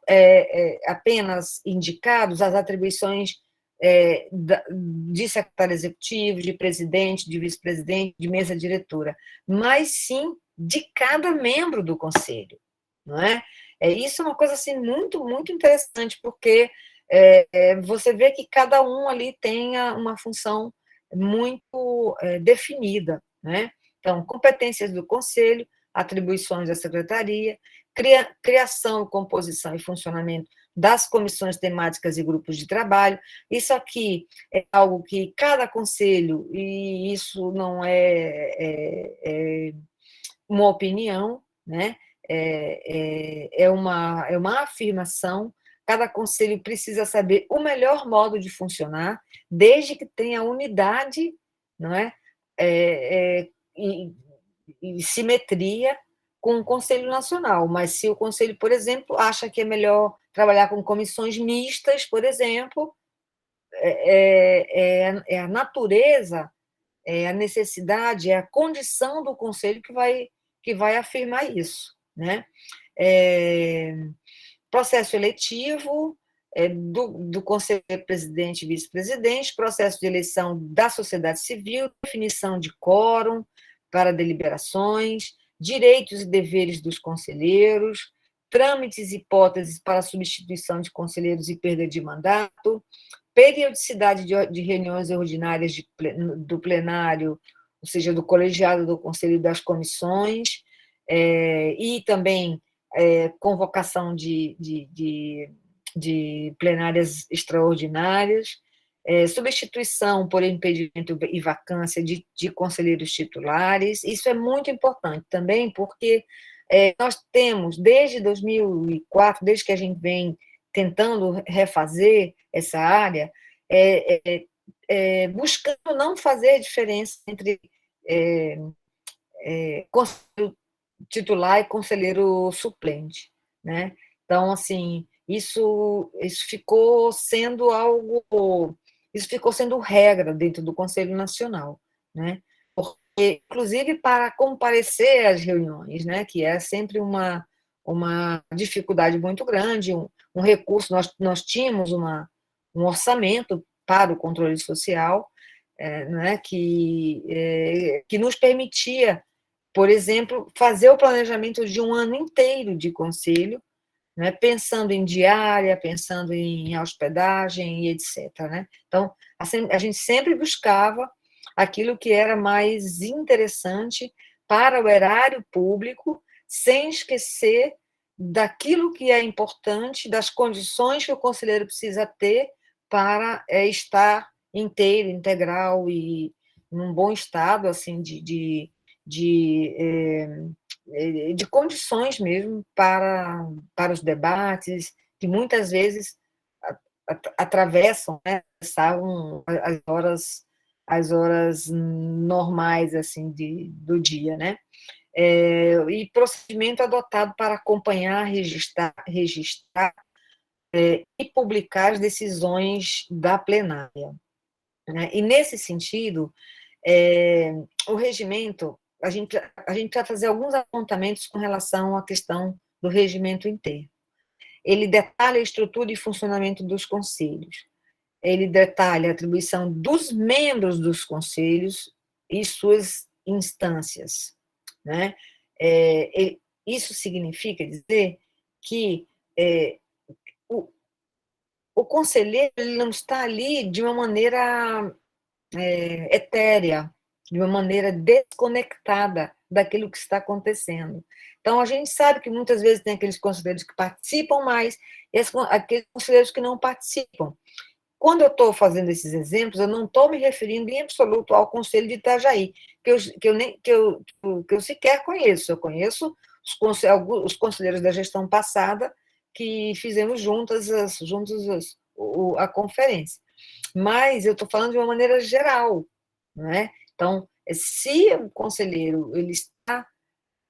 apenas indicados as atribuições de secretário executivo, de presidente, de vice-presidente, de mesa diretora, mas sim de cada membro do Conselho, não é? Isso é uma coisa assim, muito, muito interessante, porque você vê que cada um ali tem uma função muito definida, né? Então, competências do Conselho, atribuições da Secretaria, criação, composição e funcionamento das comissões temáticas e grupos de trabalho. Isso aqui é algo que cada conselho, e isso não é uma opinião, né? É uma afirmação. Cada conselho precisa saber o melhor modo de funcionar, desde que tenha unidade, não é? E simetria com o Conselho Nacional. Mas se o Conselho, por exemplo, acha que é melhor trabalhar com comissões mistas, por exemplo, é a natureza, a necessidade, é a condição do Conselho que vai afirmar isso, né? Processo eletivo do Conselho Presidente e Vice-Presidente, processo de eleição da sociedade civil, definição de quórum para deliberações, direitos e deveres dos conselheiros, trâmites e hipóteses para substituição de conselheiros e perda de mandato, periodicidade de reuniões ordinárias do plenário, ou seja, do colegiado do Conselho e das comissões, e também convocação de plenárias extraordinárias, substituição por impedimento e vacância de conselheiros titulares. Isso é muito importante também, porque nós temos, desde 2004, desde que a gente vem tentando refazer essa área, buscando não fazer diferença entre conselheiro titular e conselheiro suplente, né? Então, assim, isso ficou sendo regra dentro do Conselho Nacional, né? Porque, inclusive, para comparecer às reuniões, né? Que é sempre uma dificuldade muito grande, um recurso. Nós tínhamos um orçamento para o controle social, né? Que nos permitia, por exemplo, fazer o planejamento de um ano inteiro de conselho, né, pensando em diária, pensando em hospedagem e etc. Né? Então, a gente sempre buscava aquilo que era mais interessante para o erário público, sem esquecer daquilo que é importante, das condições que o conselheiro precisa ter para estar inteiro, integral e num bom estado, assim, de condições mesmo para os debates, que muitas vezes atravessam, né, as horas normais assim do dia, né? E procedimento adotado para acompanhar, registrar e publicar as decisões da plenária, né? E nesse sentido, o regimento, a gente vai fazer alguns apontamentos com relação à questão do regimento interno. Ele detalha a estrutura e funcionamento dos conselhos. Ele detalha a atribuição dos membros dos conselhos e suas instâncias, né? Isso significa dizer que o conselheiro ele não está ali de uma maneira etérea, de uma maneira desconectada daquilo que está acontecendo. Então, a gente sabe que muitas vezes tem aqueles conselheiros que participam mais e aqueles conselheiros que não participam. Quando eu estou fazendo esses exemplos, eu não estou me referindo em absoluto ao Conselho de Itajaí, que eu sequer conheço. Eu conheço os conselheiros da gestão passada que fizemos juntos a conferência. Mas eu estou falando de uma maneira geral, não é? Então, se o conselheiro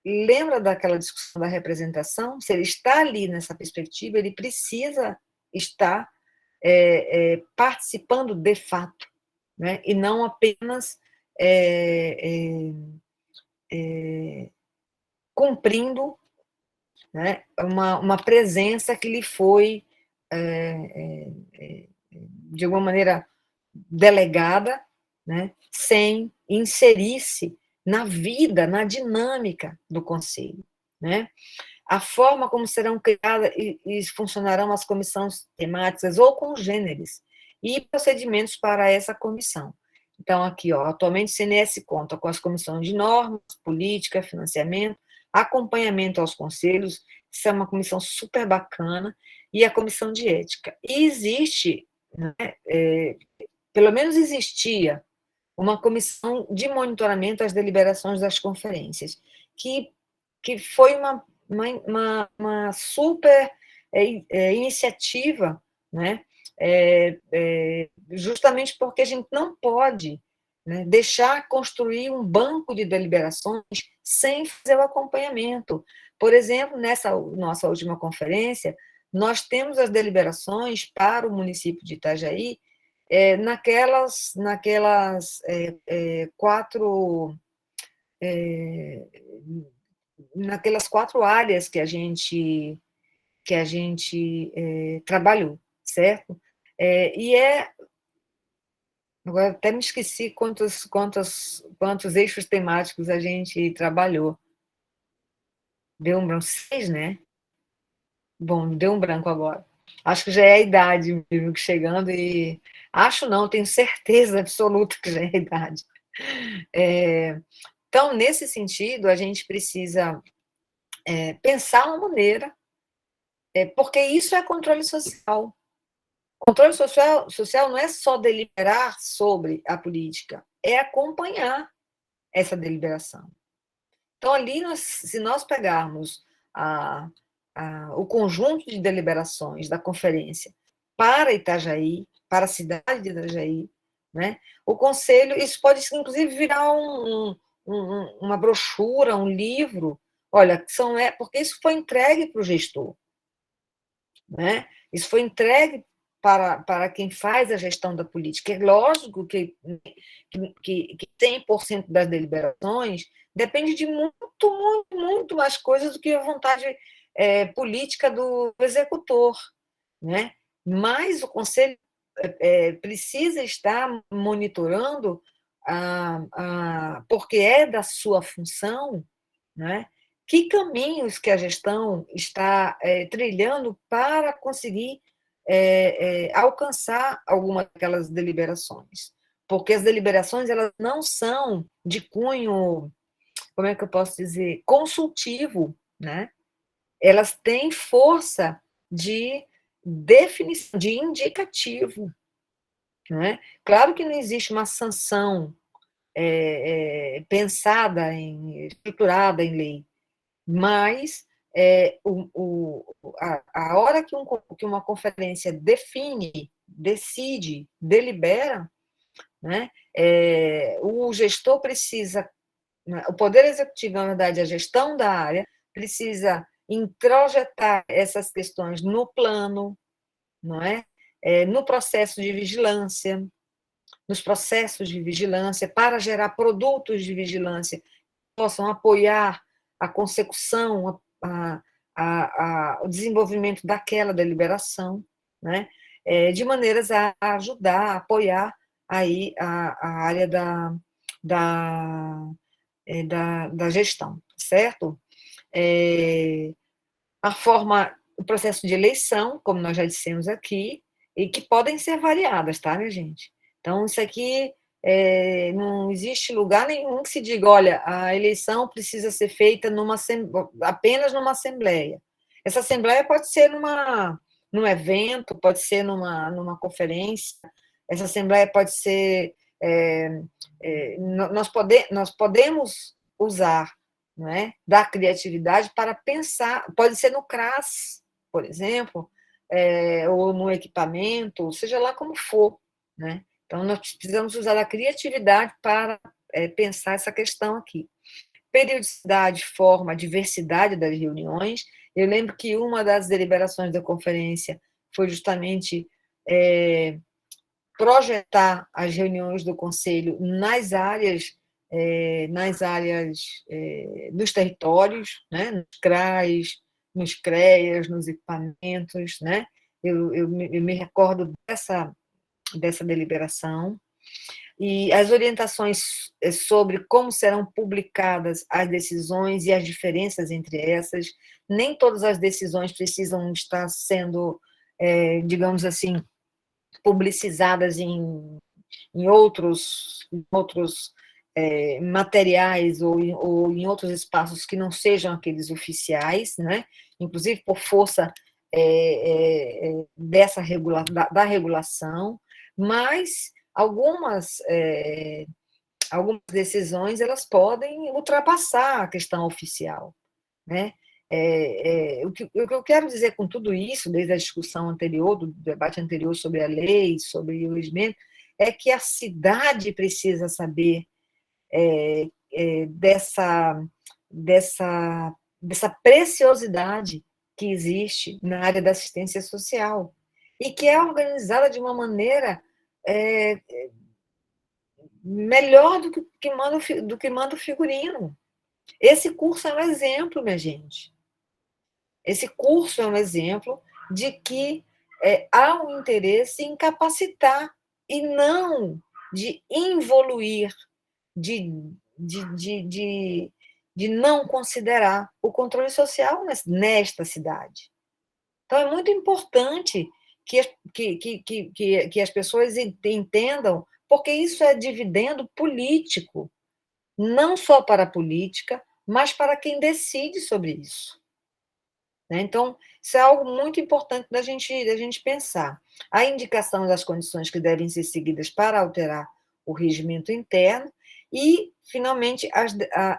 lembra daquela discussão da representação, se ele está ali nessa perspectiva, ele precisa estar participando de fato, né? E não apenas cumprindo, né, uma presença que lhe foi, de alguma maneira, delegada, né, sem inserir-se na vida, na dinâmica do Conselho, né? A forma como serão criadas e funcionarão as comissões temáticas ou congêneres e procedimentos para essa comissão. Então, aqui, atualmente o CNS conta com as comissões de normas, política, financiamento, acompanhamento aos conselhos, isso é uma comissão super bacana, e a comissão de ética. E existe, né, pelo menos existia, uma comissão de monitoramento às deliberações das conferências, que foi uma super iniciativa, né? Justamente porque a gente não pode, né, deixar construir um banco de deliberações sem fazer o acompanhamento. Por exemplo, nessa nossa última conferência, nós temos as deliberações para o município de Itajaí naquelas quatro áreas que a gente trabalhou, certo? Agora até me esqueci quantos eixos temáticos a gente trabalhou. Deu um branco, 6, né? Bom, deu um branco agora. Acho que já é a idade mesmo chegando e... Acho não, tenho certeza absoluta que já é a idade. Então, nesse sentido, a gente precisa pensar uma maneira, porque isso é controle social. Controle social não é só deliberar sobre a política, é acompanhar essa deliberação. Então, ali, se nós pegarmos o conjunto de deliberações da conferência para Itajaí, para a cidade de Itajaí, né, o Conselho, isso pode, inclusive, virar uma brochura, um livro, olha, porque isso foi entregue para o gestor, né? Isso foi entregue para quem faz a gestão da política. É lógico que 100% das deliberações depende de muito, muito, muito mais coisas do que a vontade política do executor, né? Mas o Conselho precisa estar monitorando, porque é da sua função, né? Que caminhos que a gestão está trilhando para conseguir alcançar alguma daquelas deliberações. Porque as deliberações elas não são de cunho, como é que eu posso dizer, consultivo, né? Elas têm força de definição, de indicativo. né? Claro que não existe uma sanção pensada, estruturada em lei, mas a hora que uma conferência define, decide, delibera, né, o gestor precisa, né, o Poder Executivo, na verdade, a gestão da área, precisa introjetar essas questões no plano, não é? No processo de vigilância, nos processos de vigilância, para gerar produtos de vigilância que possam apoiar a consecução, o desenvolvimento daquela deliberação, né? De maneiras a ajudar, a apoiar aí a área da gestão, certo? A forma, o processo de eleição, como nós já dissemos aqui, e que podem ser variadas, tá, minha gente? Então, isso aqui não existe lugar nenhum que se diga, olha, a eleição precisa ser feita apenas numa assembleia. Essa assembleia pode ser num evento, pode ser numa conferência, essa assembleia pode ser... nós podemos usar, não é, da criatividade para pensar, pode ser no CRAS, por exemplo, ou no equipamento, seja lá como for, né? Então, nós precisamos usar a criatividade para pensar essa questão aqui. Periodicidade, forma, diversidade das reuniões. Eu lembro que uma das deliberações da conferência foi justamente projetar as reuniões do Conselho nas áreas dos territórios, né? Nos CRAs, nos CREAs, nos equipamentos, né? Eu me recordo dessa deliberação, e as orientações sobre como serão publicadas as decisões e as diferenças entre essas. Nem todas as decisões precisam estar sendo, digamos assim, publicizadas em outros materiais ou em outros espaços que não sejam aqueles oficiais, né? Inclusive por força da regulação, mas algumas decisões elas podem ultrapassar a questão oficial, né? O que eu quero dizer com tudo isso, desde a discussão anterior, do debate anterior sobre a lei, sobre o regimento, é que a cidade precisa saber dessa preciosidade que existe na área da assistência social e que é organizada de uma maneira melhor do que manda o figurino. Esse curso é um exemplo, minha gente. Esse curso é um exemplo de que há um interesse em capacitar e não de involuir, de não considerar o controle social nesta cidade. Então, é muito importante que as pessoas entendam, porque isso é dividendo político, não só para a política, mas para quem decide sobre isso. Então, isso é algo muito importante da gente pensar. A indicação das condições que devem ser seguidas para alterar o regimento interno e, finalmente,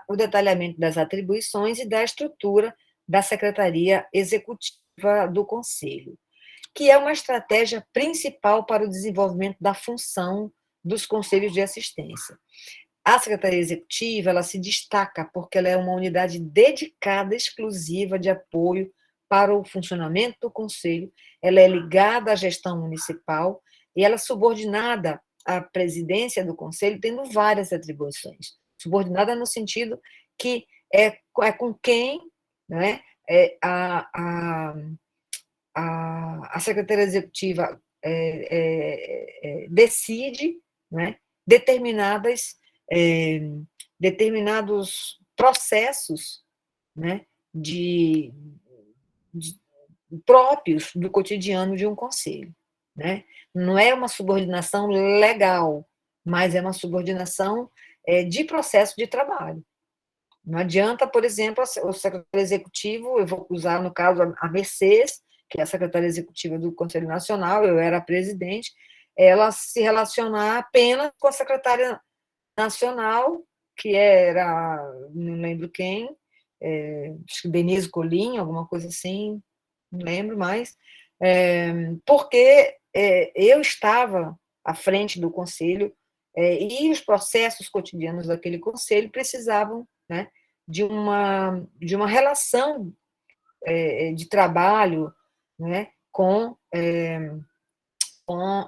o detalhamento das atribuições e da estrutura da Secretaria Executiva do Conselho, que é uma estratégia principal para o desenvolvimento da função dos conselhos de assistência. A Secretaria Executiva ela se destaca porque ela é uma unidade dedicada, exclusiva de apoio para o funcionamento do Conselho, ela é ligada à gestão municipal e ela é subordinada à presidência do Conselho, tendo várias atribuições. Subordinada no sentido que é com quem, né, a Secretaria Executiva decide, né, determinados processos, né, próprios do cotidiano de um conselho, né? Não é uma subordinação legal, mas é uma subordinação de processo de trabalho. Não adianta, por exemplo, o secretário executivo, eu vou usar, no caso, a Mercedes, que é a secretária executiva do Conselho Nacional, eu era a presidente, ela se relacionar apenas com a secretária nacional, que era, não lembro quem, acho que Denise Colim, alguma coisa assim, não lembro mais, porque eu estava à frente do conselho, e os processos cotidianos daquele conselho precisavam, né, de uma relação de trabalho, né, com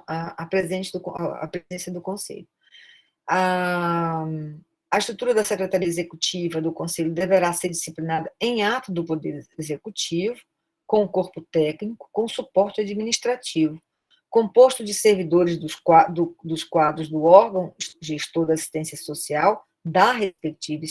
a presidência do conselho. A estrutura da Secretaria Executiva do Conselho deverá ser disciplinada em ato do Poder Executivo, com o corpo técnico, com suporte administrativo, composto de servidores dos quadros do órgão gestor da assistência social, da respectiva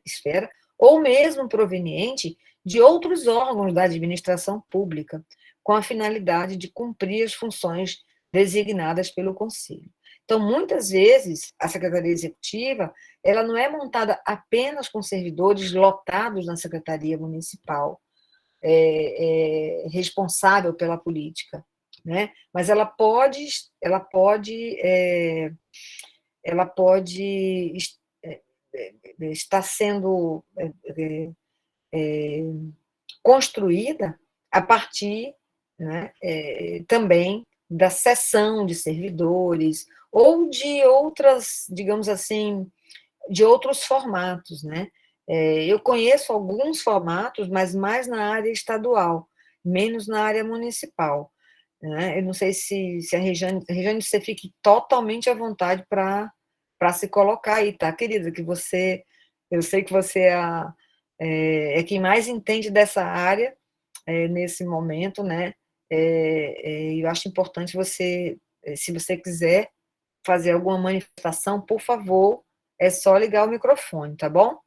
esfera, ou mesmo proveniente de outros órgãos da administração pública, com a finalidade de cumprir as funções designadas pelo Conselho. Então, muitas vezes, a Secretaria Executiva, ela não é montada apenas com servidores lotados na Secretaria Municipal, responsável pela política, né? Mas ela pode estar sendo construída a partir, né, também da cessão de servidores ou de outras, digamos assim, de outros formatos, né? Eu conheço alguns formatos, mas mais na área estadual, menos na área municipal, né? Eu não sei se a Regiane, você fique totalmente à vontade para se colocar aí, tá, querida? Eu sei que você é quem mais entende dessa área nesse momento, né? Eu acho importante você, se você quiser fazer alguma manifestação, por favor, é só ligar o microfone, tá bom?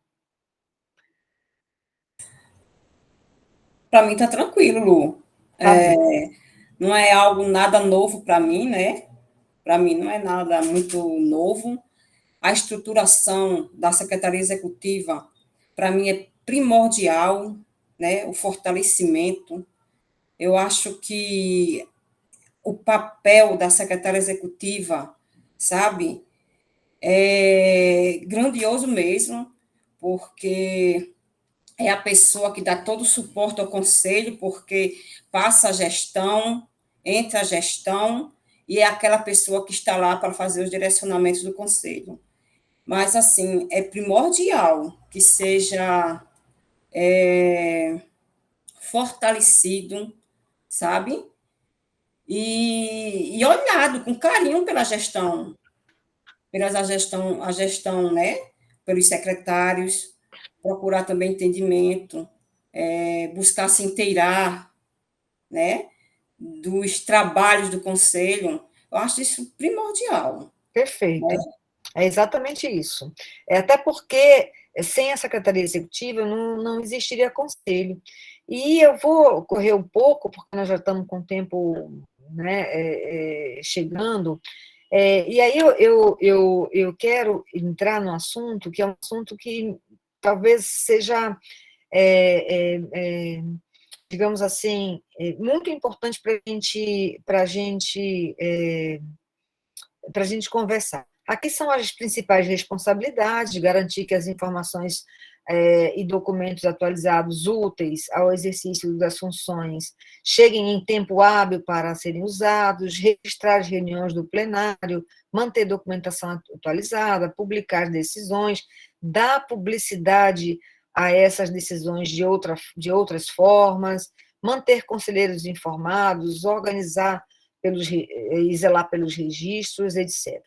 Para mim está tranquilo, Lu. Tá bom. Não é algo nada novo para mim, né? Para mim não é nada muito novo. A estruturação da Secretaria Executiva, para mim, é primordial, né? O fortalecimento. Eu acho que o papel da Secretaria Executiva, sabe, é grandioso mesmo, porque é a pessoa que dá todo o suporte ao conselho, porque passa a gestão, entra a gestão, e é aquela pessoa que está lá para fazer os direcionamentos do conselho. Mas, assim, é primordial que seja fortalecido, sabe? E olhado com carinho a gestão, né? Pelos secretários, procurar também entendimento, buscar se inteirar, né? Dos trabalhos do conselho. Eu acho isso primordial. Perfeito. É exatamente isso. Até porque, sem a Secretaria Executiva, não existiria conselho. E eu vou correr um pouco, porque nós já estamos com o tempo, né, chegando, e aí eu quero entrar no assunto, que é um assunto que talvez seja, digamos assim, muito importante para a gente conversar. Aqui são as principais responsabilidades: garantir que as informações e documentos atualizados úteis ao exercício das funções cheguem em tempo hábil para serem usados, registrar as reuniões do plenário, manter documentação atualizada, publicar decisões, dar publicidade a essas decisões de outras formas, manter conselheiros informados, organizar e zelar pelos registros, etc.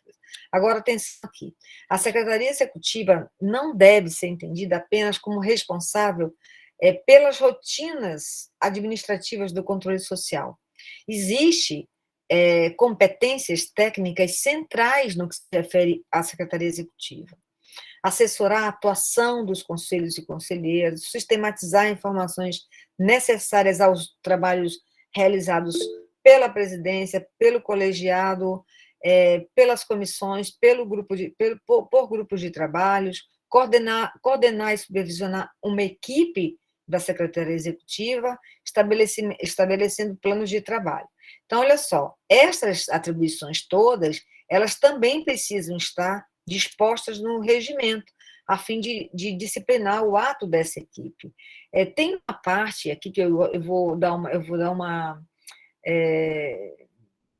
Agora, atenção aqui. A Secretaria Executiva não deve ser entendida apenas como responsável pelas rotinas administrativas do controle social. Existe competências técnicas centrais no que se refere à Secretaria Executiva. Assessorar a atuação dos conselhos e conselheiros, sistematizar informações necessárias aos trabalhos realizados pela presidência, pelo colegiado, pelas comissões, por grupos de trabalhos, coordenar e supervisionar uma equipe da Secretaria Executiva, estabelecendo planos de trabalho. Então, olha só, essas atribuições todas, elas também precisam estar dispostas no regimento, a fim de disciplinar o ato dessa equipe. Tem uma parte aqui que eu vou dar uma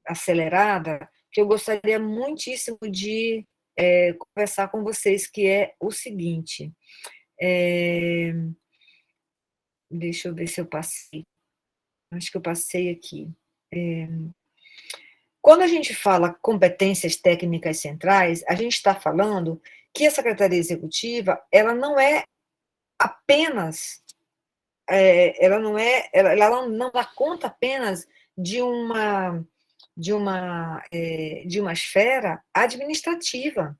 acelerada, que eu gostaria muitíssimo de conversar com vocês, que é o seguinte. Deixa eu ver se eu passei. Acho que eu passei aqui. Quando a gente fala competências técnicas centrais, a gente está falando que a Secretaria Executiva, ela não é apenas, ela não dá conta apenas de uma esfera administrativa.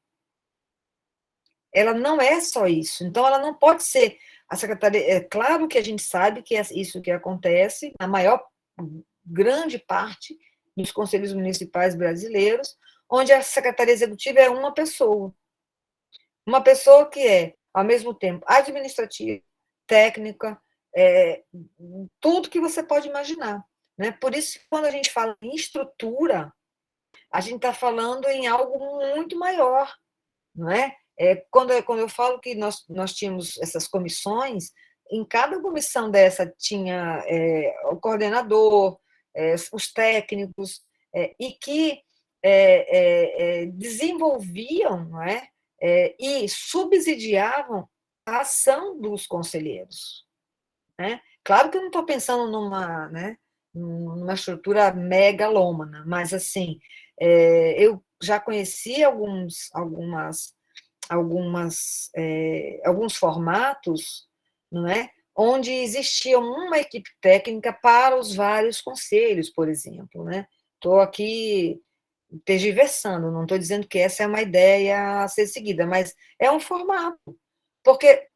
Ela não é só isso. Então, ela não pode ser a secretaria. É claro que a gente sabe que é isso que acontece na maior grande parte dos conselhos municipais brasileiros, onde a secretaria executiva é uma pessoa que é, ao mesmo tempo, administrativa, técnica, tudo que você pode imaginar. Né? Por isso, quando a gente fala em estrutura, a gente está falando em algo muito maior. Não é? Quando eu falo que nós tínhamos essas comissões, em cada comissão dessa tinha o coordenador, os técnicos, e que desenvolviam, não é? E subsidiavam a ação dos conselheiros. Né? Claro que eu não estou pensando numa estrutura megalômana, mas assim, eu já conheci alguns formatos, não é? Onde existia uma equipe técnica para os vários conselhos, por exemplo. Né? Estou aqui tergiversando, não estou dizendo que essa é uma ideia a ser seguida, mas é um formato. Porque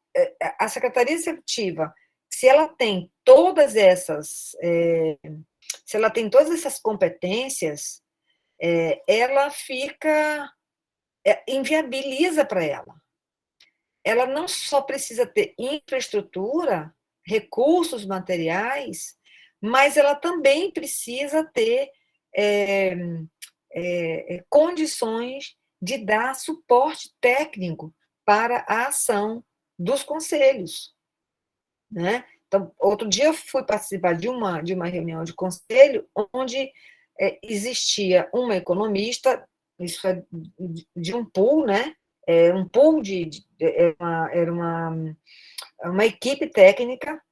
a Secretaria Executiva, se ela tem todas essas competências, ela fica inviabiliza para ela. Ela não só precisa ter infraestrutura, recursos materiais, mas ela também precisa ter condições de dar suporte técnico para a ação dos conselhos. Né? Então, outro dia eu fui participar de uma reunião de conselho onde existia uma economista, isso é de um pool, né? Um pool era uma equipe técnica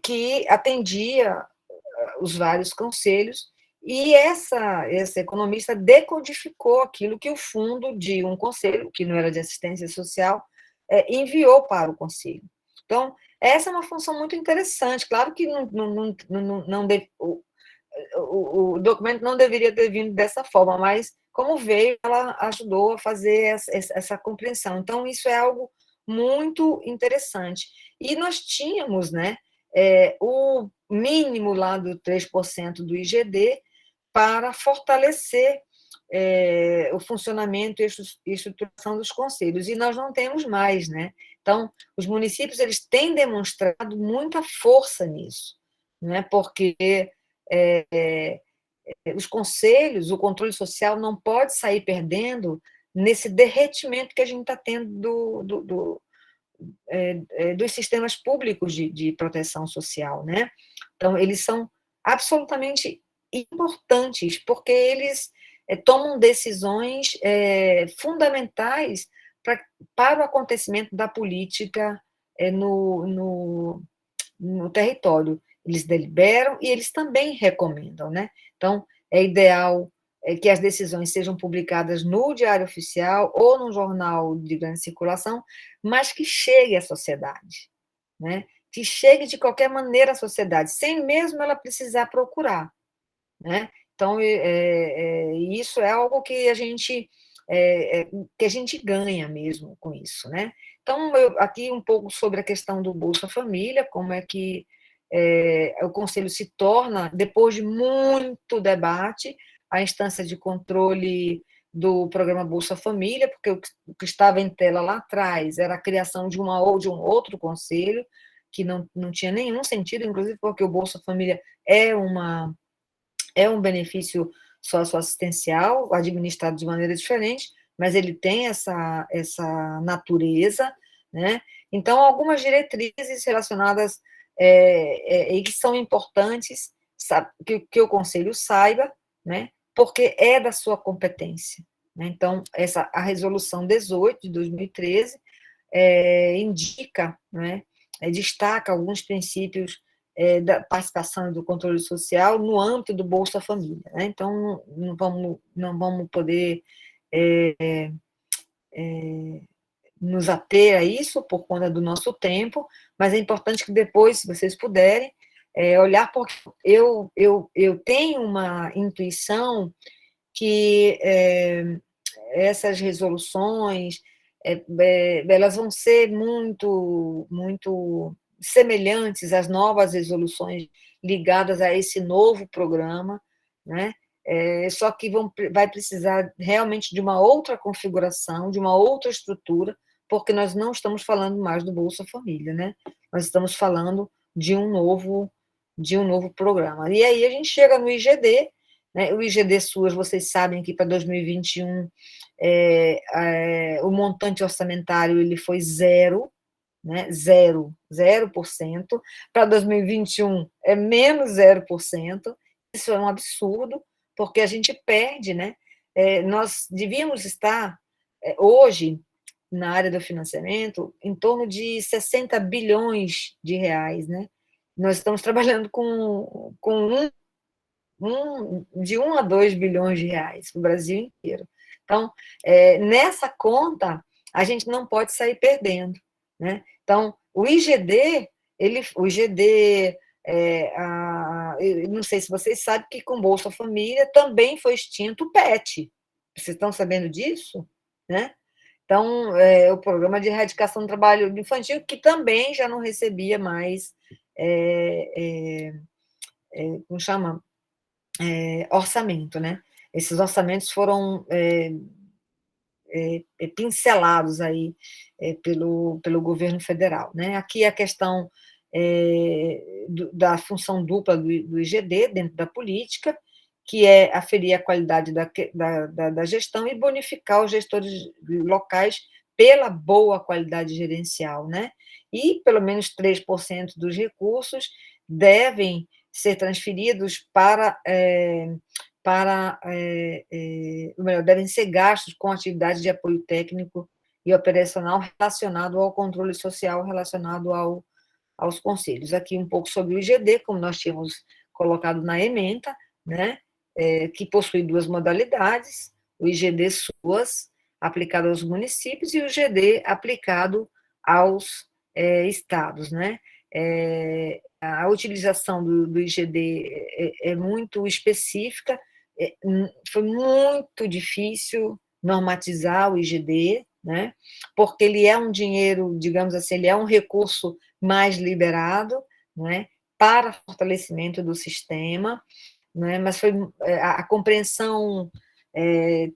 que atendia os vários conselhos, e essa economista decodificou aquilo que o fundo de um conselho, que não era de assistência social, enviou para o conselho. Então, essa é uma função muito interessante. Claro que o documento não deveria ter vindo dessa forma, mas, como veio, ela ajudou a fazer essa compreensão. Então, isso é algo muito interessante. E nós tínhamos, né, o mínimo lá do 3% do IGD para fortalecer o funcionamento e estruturação dos conselhos, e nós não temos mais, né? Então, os municípios eles têm demonstrado muita força nisso, né? Porque os conselhos, o controle social não pode sair perdendo nesse derretimento que a gente está tendo dos sistemas públicos de proteção social, né? Então, eles são absolutamente importantes, porque eles tomam decisões fundamentais para o acontecimento da política no território. Eles deliberam e eles também recomendam, né? Então, é ideal que as decisões sejam publicadas no Diário Oficial ou no jornal de grande circulação, mas que chegue à sociedade, né? Que chegue de qualquer maneira à sociedade, sem mesmo ela precisar procurar, né? Então, isso é algo que a gente ganha mesmo com isso, né? Então, aqui um pouco sobre a questão do Bolsa Família, como é que o Conselho se torna, depois de muito debate, a instância de controle do programa Bolsa Família, porque o que estava em tela lá atrás era a criação de um outro conselho, que não tinha nenhum sentido, inclusive porque o Bolsa Família é um benefício socioassistencial, administrado de maneira diferente, mas ele tem essa natureza, né? Então, algumas diretrizes relacionadas e que são importantes, sabe, que o Conselho saiba, né? Porque é da sua competência, né? Então, a Resolução 18 de 2013 indica, né? Destaca alguns princípios da participação e do controle social no âmbito do Bolsa Família, né? Então, não vamos poder nos ater a isso por conta do nosso tempo, mas é importante que depois, se vocês puderem, olhar, porque eu tenho uma intuição que essas resoluções elas vão ser muito semelhantes às novas resoluções ligadas a esse novo programa, né? Só que vai precisar realmente de uma outra configuração, de uma outra estrutura, porque nós não estamos falando mais do Bolsa Família, né? Nós estamos falando de um novo programa. E aí a gente chega no IGD, né? O IGD SUAS, vocês sabem que para 2021 o montante orçamentário ele foi zero, né? 0%. Para 2021 é menos 0%. Isso é um absurdo, porque a gente perde, né? Nós devíamos estar hoje na área do financiamento em torno de 60 bilhões de reais, né? Nós estamos trabalhando com de 1 a 2 bilhões de reais para o Brasil inteiro. Então, nessa conta, a gente não pode sair perdendo, né? Então, o IGD, eu não sei se vocês sabem que com Bolsa Família também foi extinto o PET. Vocês estão sabendo disso? Né? Então, o Programa de Erradicação do Trabalho Infantil, que também já não recebia mais, como chama? Orçamento, né? Esses orçamentos foram pincelados aí pelo governo federal, né? Aqui a questão da função dupla do IGD dentro da política, que é aferir a qualidade da gestão e bonificar os gestores locais pela boa qualidade gerencial, né? E pelo menos 3% dos recursos devem ser transferidos ou melhor, devem ser gastos com atividades de apoio técnico e operacional relacionado ao controle social, relacionado aos conselhos. Aqui um pouco sobre o IGD, como nós tínhamos colocado na ementa, né, que possui duas modalidades, o IGD SUAS, aplicado aos municípios, e o IGD aplicado aos estados, né? A utilização do IGD é muito específica, foi muito difícil normatizar o IGD, né? Porque ele é um dinheiro, digamos assim, ele é um recurso mais liberado, né? Para fortalecimento do sistema, né? Mas foi a compreensão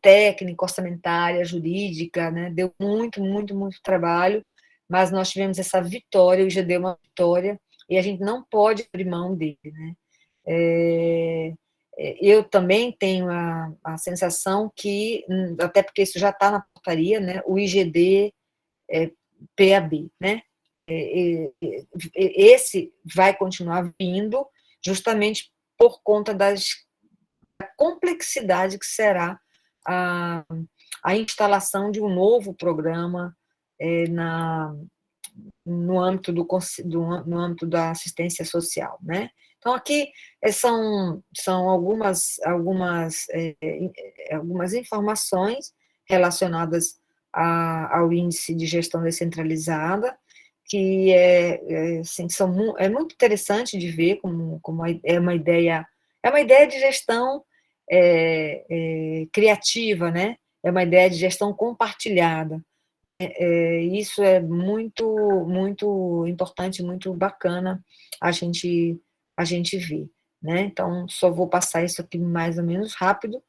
técnica, orçamentária, jurídica, né? Deu muito trabalho, mas nós tivemos essa vitória, o IGD é uma vitória, e a gente não pode abrir mão dele, né? Eu também tenho a sensação que, até porque isso já está na portaria, né, o IGD PAB, né, esse vai continuar vindo justamente por conta da complexidade que será a instalação de um novo programa no âmbito da assistência social, né? Então, aqui são algumas informações relacionadas ao índice de gestão descentralizada, que assim, é muito interessante de ver como é uma ideia de gestão criativa, né? É uma ideia de gestão compartilhada. Isso é muito importante, muito bacana a gente ver, né? Então, só vou passar isso aqui mais ou menos rápido,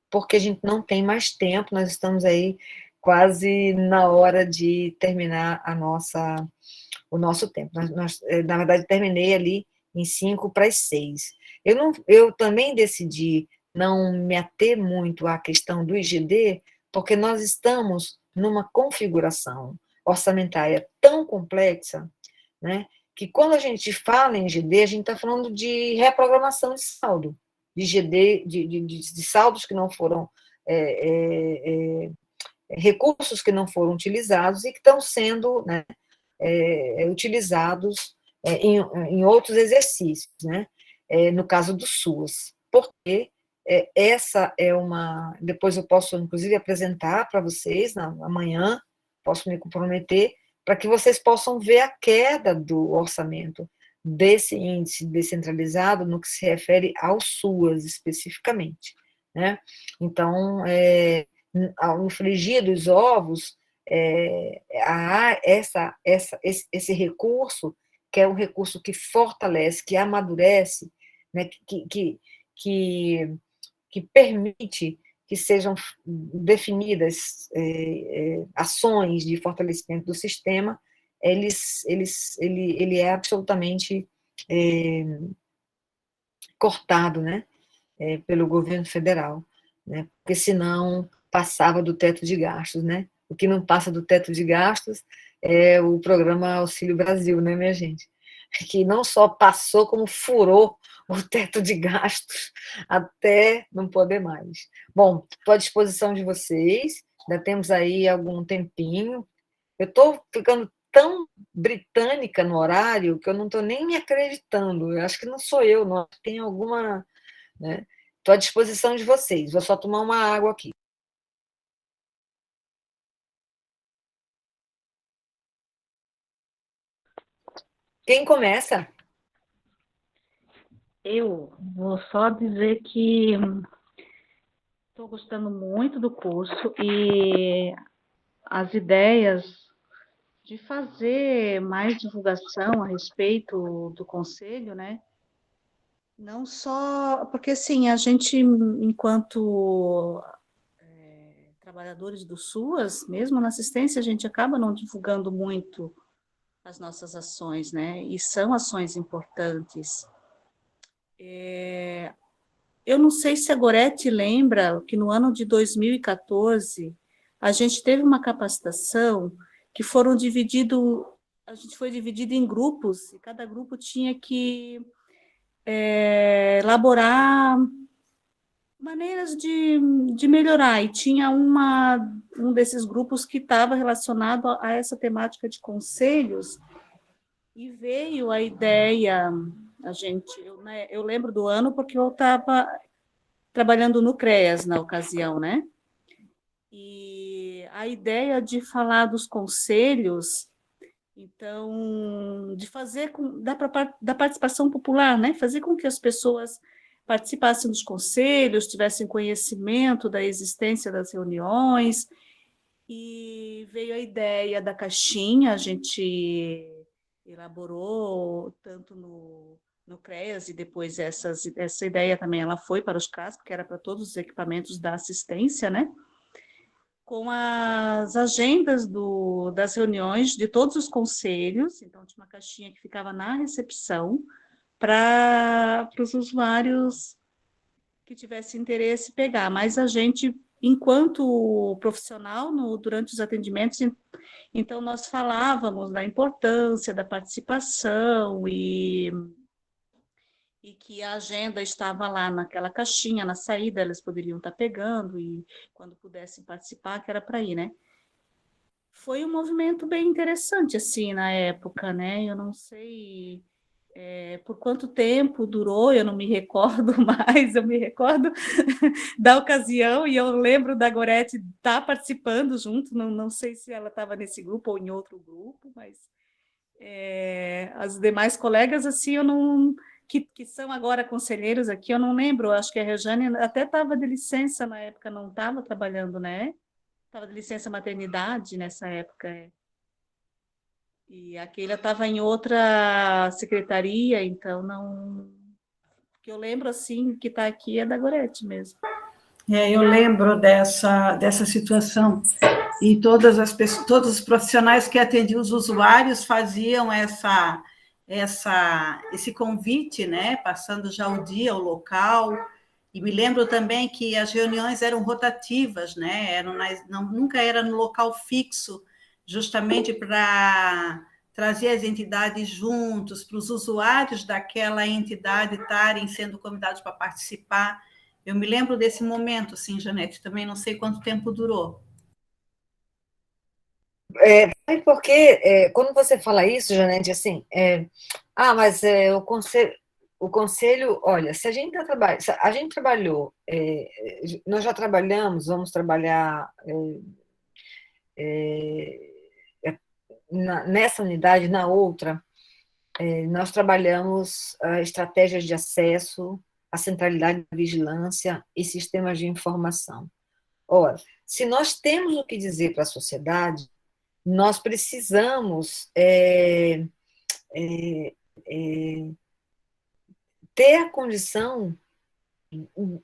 porque a gente não tem mais tempo, nós estamos aí quase na hora de terminar o nosso tempo. Na verdade, terminei ali em 5 para as 6. Eu também decidi não me ater muito à questão do IGD, porque nós estamos numa configuração orçamentária tão complexa, né, que quando a gente fala em IGD, a gente está falando de reprogramação de saldo, de IGD, de saldos que não foram, recursos que não foram utilizados e que estão sendo, né, utilizados em outros exercícios, né? No caso do SUAS, porque essa é uma... Depois eu posso, inclusive, apresentar para vocês, amanhã, posso me comprometer, para que vocês possam ver a queda do orçamento desse índice descentralizado no que se refere ao SUAS, especificamente, né? Então, ao frigir dos ovos, esse recurso, que é um recurso que fortalece, que amadurece, né, que permite que sejam definidas ações de fortalecimento do sistema, ele é absolutamente cortado, né, pelo governo federal, né, porque senão passava do teto de gastos, né? O que não passa do teto de gastos é o programa Auxílio Brasil, né, minha gente? Que não só passou, como furou o teto de gastos até não poder mais. Bom, estou à disposição de vocês, ainda temos aí algum tempinho. Eu estou ficando tão britânica no horário que eu não estou nem me acreditando. Eu acho que não sou eu, não. Tem alguma... né? Estou à disposição de vocês. Vou só tomar uma água aqui. Quem começa? Eu vou só dizer que estou gostando muito do curso e as ideias de fazer mais divulgação a respeito do conselho, né? Não só porque, assim, a gente, enquanto trabalhadores do SUAS, mesmo na assistência, a gente acaba não divulgando muito as nossas ações, né? E são ações importantes. Eu não sei se a Gorete lembra que no ano de 2014 a gente teve uma capacitação que a gente foi dividido em grupos, e cada grupo tinha que elaborar maneiras de melhorar, e tinha um desses grupos que estava relacionado a essa temática de conselhos, e veio a ideia, eu lembro do ano porque eu estava trabalhando no CREAS na ocasião, né? E a ideia de falar dos conselhos, então, de fazer da participação popular, né? Fazer com que as pessoas participassem dos conselhos, tivessem conhecimento da existência das reuniões, e veio a ideia da caixinha, a gente elaborou tanto no CREAS, e depois essa ideia também ela foi para os CRAS, porque era para todos os equipamentos da assistência, né? Com as agendas das reuniões de todos os conselhos, então tinha uma caixinha que ficava na recepção para os usuários que tivessem interesse pegar, mas a gente, enquanto profissional, durante os atendimentos, então nós falávamos da importância da participação e que a agenda estava lá naquela caixinha, na saída, elas poderiam estar pegando e quando pudessem participar, que era para ir, né? Foi um movimento bem interessante, assim, na época, né? Eu não sei por quanto tempo durou, eu não me recordo mais, eu me recordo da ocasião, e eu lembro da Gorete estar participando junto, não sei se ela estava nesse grupo ou em outro grupo, mas as demais colegas, assim, eu não... Que são agora conselheiros aqui, eu não lembro, acho que a Rejane até estava de licença na época, não estava trabalhando, né? Estava de licença maternidade nessa época. E a Keila estava em outra secretaria, então não... O que eu lembro, assim, que está aqui é da Gorete mesmo. Eu lembro dessa situação. e todas as pessoas, todos os profissionais que atendiam os usuários faziam esse convite, né? Passando já o dia, o local. E me lembro também que as reuniões eram rotativas, né? Nunca era no local fixo, justamente para trazer as entidades juntos, para os usuários daquela entidade estarem sendo convidados para participar. Eu me lembro desse momento, sim, Janete, também não sei quanto tempo durou. Porque quando você fala isso, Janete, assim, mas o conselho, olha, se a gente a gente trabalhou, nós já trabalhamos, vamos trabalhar nessa unidade, na outra, nós trabalhamos estratégias de acesso, a centralidade da vigilância e sistemas de informação. Ora, se nós temos o que dizer para a sociedade, nós precisamos ter a condição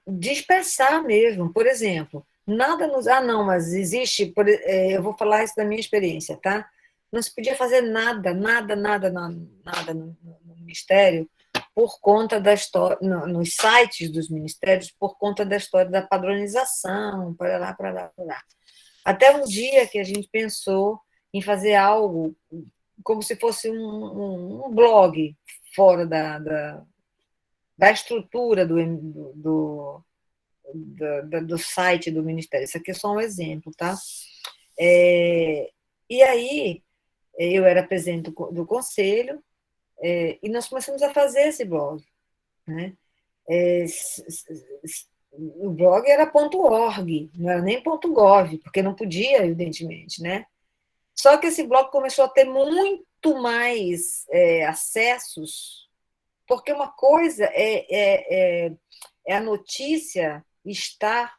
de expressar mesmo. Por exemplo, nada nos... não, mas existe... eu vou falar isso da minha experiência, tá? Não se podia fazer nada no Ministério por conta da história, nos sites dos ministérios, por conta da história da padronização, para lá. Até um dia que a gente pensou em fazer algo como se fosse um blog fora da estrutura do site do Ministério. Isso aqui é só um exemplo, tá? E aí, eu era presidente do conselho, e nós começamos a fazer esse blog, né? O blog era .org, não era nem .gov, porque não podia, evidentemente, né? Só que esse blog começou a ter muito mais acessos, porque uma coisa é a notícia estar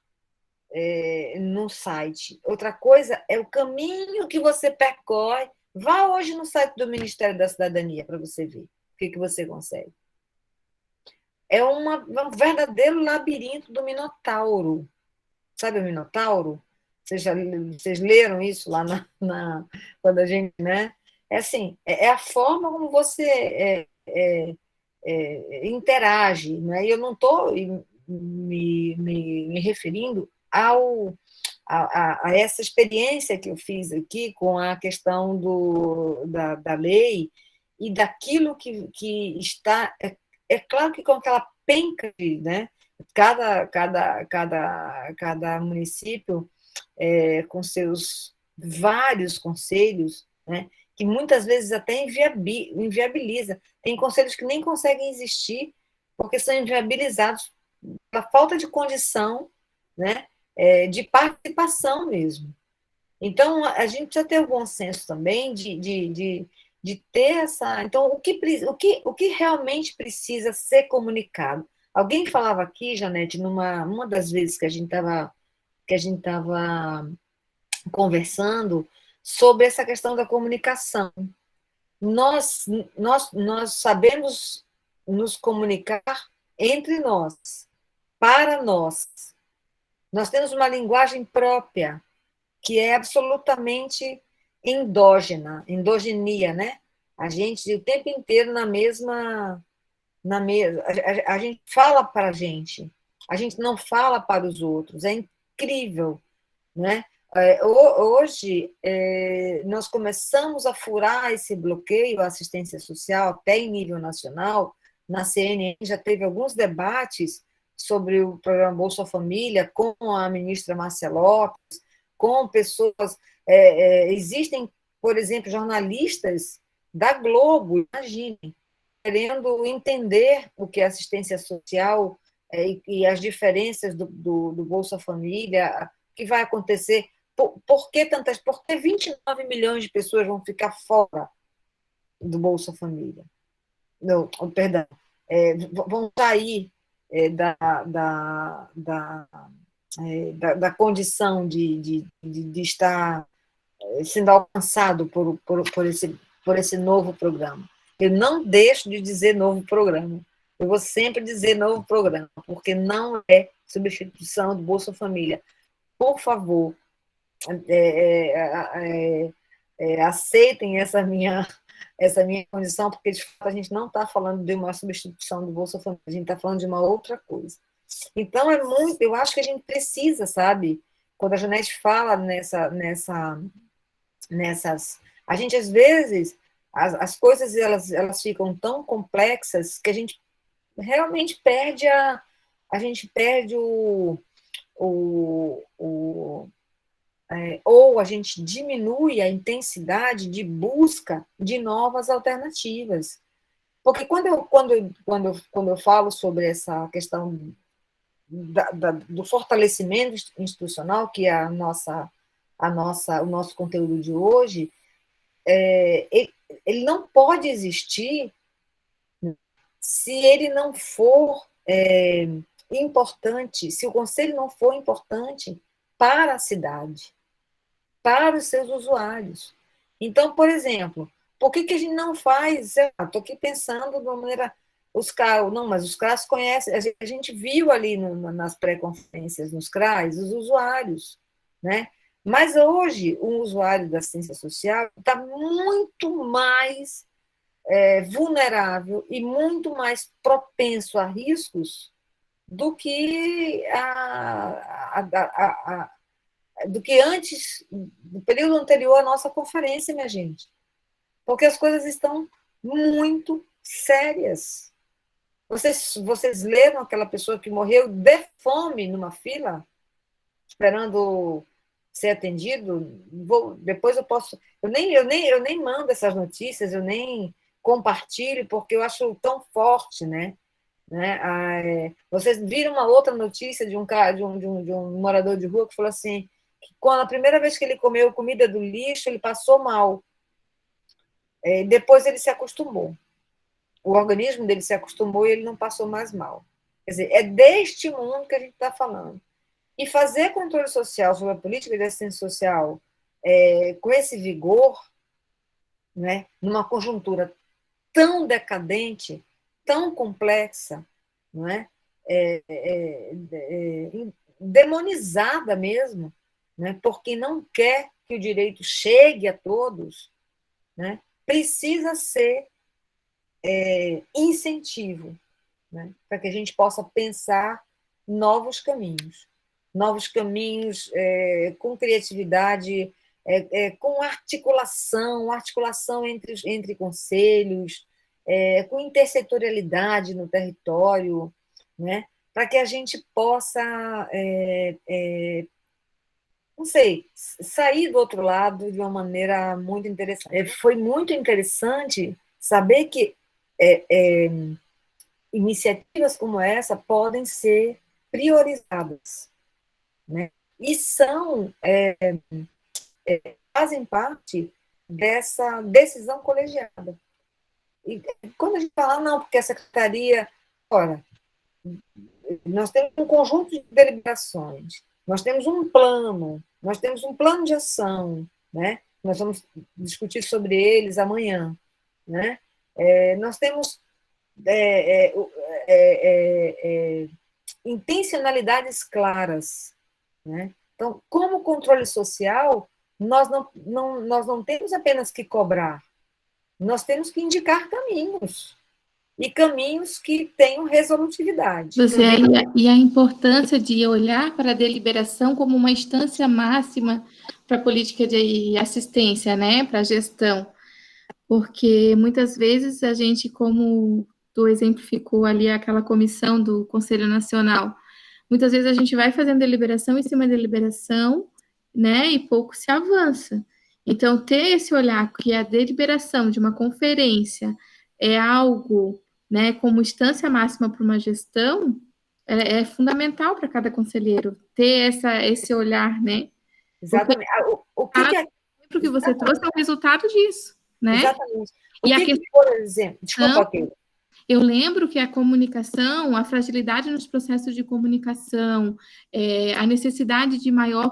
no site, outra coisa é o caminho que você percorre. Vá hoje no site do Ministério da Cidadania para você ver o que você consegue. É um verdadeiro labirinto do Minotauro. Sabe o Minotauro? Vocês leram isso lá quando a gente... Né? É assim, é a forma como você interage. Né? E eu não estou me referindo a essa experiência que eu fiz aqui com a questão da lei e daquilo que está... É claro que com aquela penca, né? Cada município com seus vários conselhos, né? Que muitas vezes até inviabiliza. Tem conselhos que nem conseguem existir porque são inviabilizados pela falta de condição, né? De participação mesmo. Então, a gente precisa ter o bom senso também de ter essa... Então, o que realmente precisa ser comunicado? Alguém falava aqui, Janete, uma das vezes que a gente estava conversando sobre essa questão da comunicação. Nós sabemos nos comunicar entre nós, para nós. Nós temos uma linguagem própria, que é absolutamente endogenia, né? A gente, o tempo inteiro, a gente fala para a gente não fala para os outros, é incrível, né? Hoje, nós começamos a furar esse bloqueio à assistência social, até em nível nacional. Na CNN já teve alguns debates sobre o programa Bolsa Família com a ministra Márcia Lopes, com pessoas... existem, por exemplo, jornalistas da Globo, imaginem, querendo entender o que é assistência social e as diferenças do Bolsa Família, o que vai acontecer, por que 29 milhões de pessoas vão ficar fora do Bolsa Família? Não, perdão, vão sair da condição de estar sendo alcançado por esse novo programa. Eu não deixo de dizer novo programa. Eu vou sempre dizer novo programa, porque não é substituição do Bolsa Família. Por favor, aceitem essa minha condição, porque de fato a gente não está falando de uma substituição do Bolsa Família, a gente está falando de uma outra coisa. Então, eu acho que a gente precisa, sabe, quando a Janete fala nessas. A gente, às vezes, as coisas elas ficam tão complexas que a gente realmente perde a gente perde ou a gente diminui a intensidade de busca de novas alternativas. Porque quando eu falo sobre essa questão do fortalecimento institucional, que é o nosso conteúdo de hoje, ele não pode existir se ele não for importante, se o conselho não for importante para a cidade, para os seus usuários. Então, por exemplo, por que a gente não faz? Estou aqui pensando de uma maneira. Mas os CRAs conhecem, a gente viu ali nas pré-conferências, nos CRAs, os usuários, né? Mas hoje, o usuário da assistência social está muito mais vulnerável e muito mais propenso a riscos do que antes, do período anterior à nossa conferência, minha gente. Porque as coisas estão muito sérias. Vocês leram aquela pessoa que morreu de fome numa fila, esperando ser atendido? Depois eu posso... Eu nem mando essas notícias, eu nem compartilho, porque eu acho tão forte, né? Vocês viram uma outra notícia de um morador de rua que falou assim, que quando a primeira vez que ele comeu comida do lixo, ele passou mal. Depois ele se acostumou. O organismo dele se acostumou e ele não passou mais mal. Quer dizer, é deste mundo que a gente está falando. E fazer controle social sobre a política de assistência social com esse vigor, né, numa conjuntura tão decadente, tão complexa, não é? Demonizada mesmo, né, porque não quer que o direito chegue a todos, né, precisa ser incentivo, né, para que a gente possa pensar novos caminhos com criatividade, com articulação entre conselhos, com intersetorialidade no território, né, para que a gente possa, não sei, sair do outro lado de uma maneira muito interessante. Foi muito interessante saber que iniciativas como essa podem ser priorizadas, né? E fazem parte dessa decisão colegiada. E quando a gente fala, não, porque a secretaria... Ora, nós temos um conjunto de deliberações, nós temos um plano de ação, né? Nós vamos discutir sobre eles amanhã, né? Nós temos intencionalidades claras, né? Então, como controle social, nós não temos apenas que cobrar, nós temos que indicar caminhos, e caminhos que tenham resolutividade. E a importância de olhar para a deliberação como uma instância máxima para a política de assistência, né, para a gestão, porque muitas vezes a gente, como tu exemplificou ali aquela comissão do Conselho Nacional, muitas vezes a gente vai fazendo deliberação em cima da deliberação, né, e pouco se avança. Então, ter esse olhar que a deliberação de uma conferência é algo, né, como instância máxima para uma gestão, é fundamental para cada conselheiro ter esse olhar, né? Exatamente. O que você trouxe é o resultado disso, né? Exatamente. Por exemplo, desculpa, aqui. Eu lembro que a comunicação, a fragilidade nos processos de comunicação, a necessidade de maior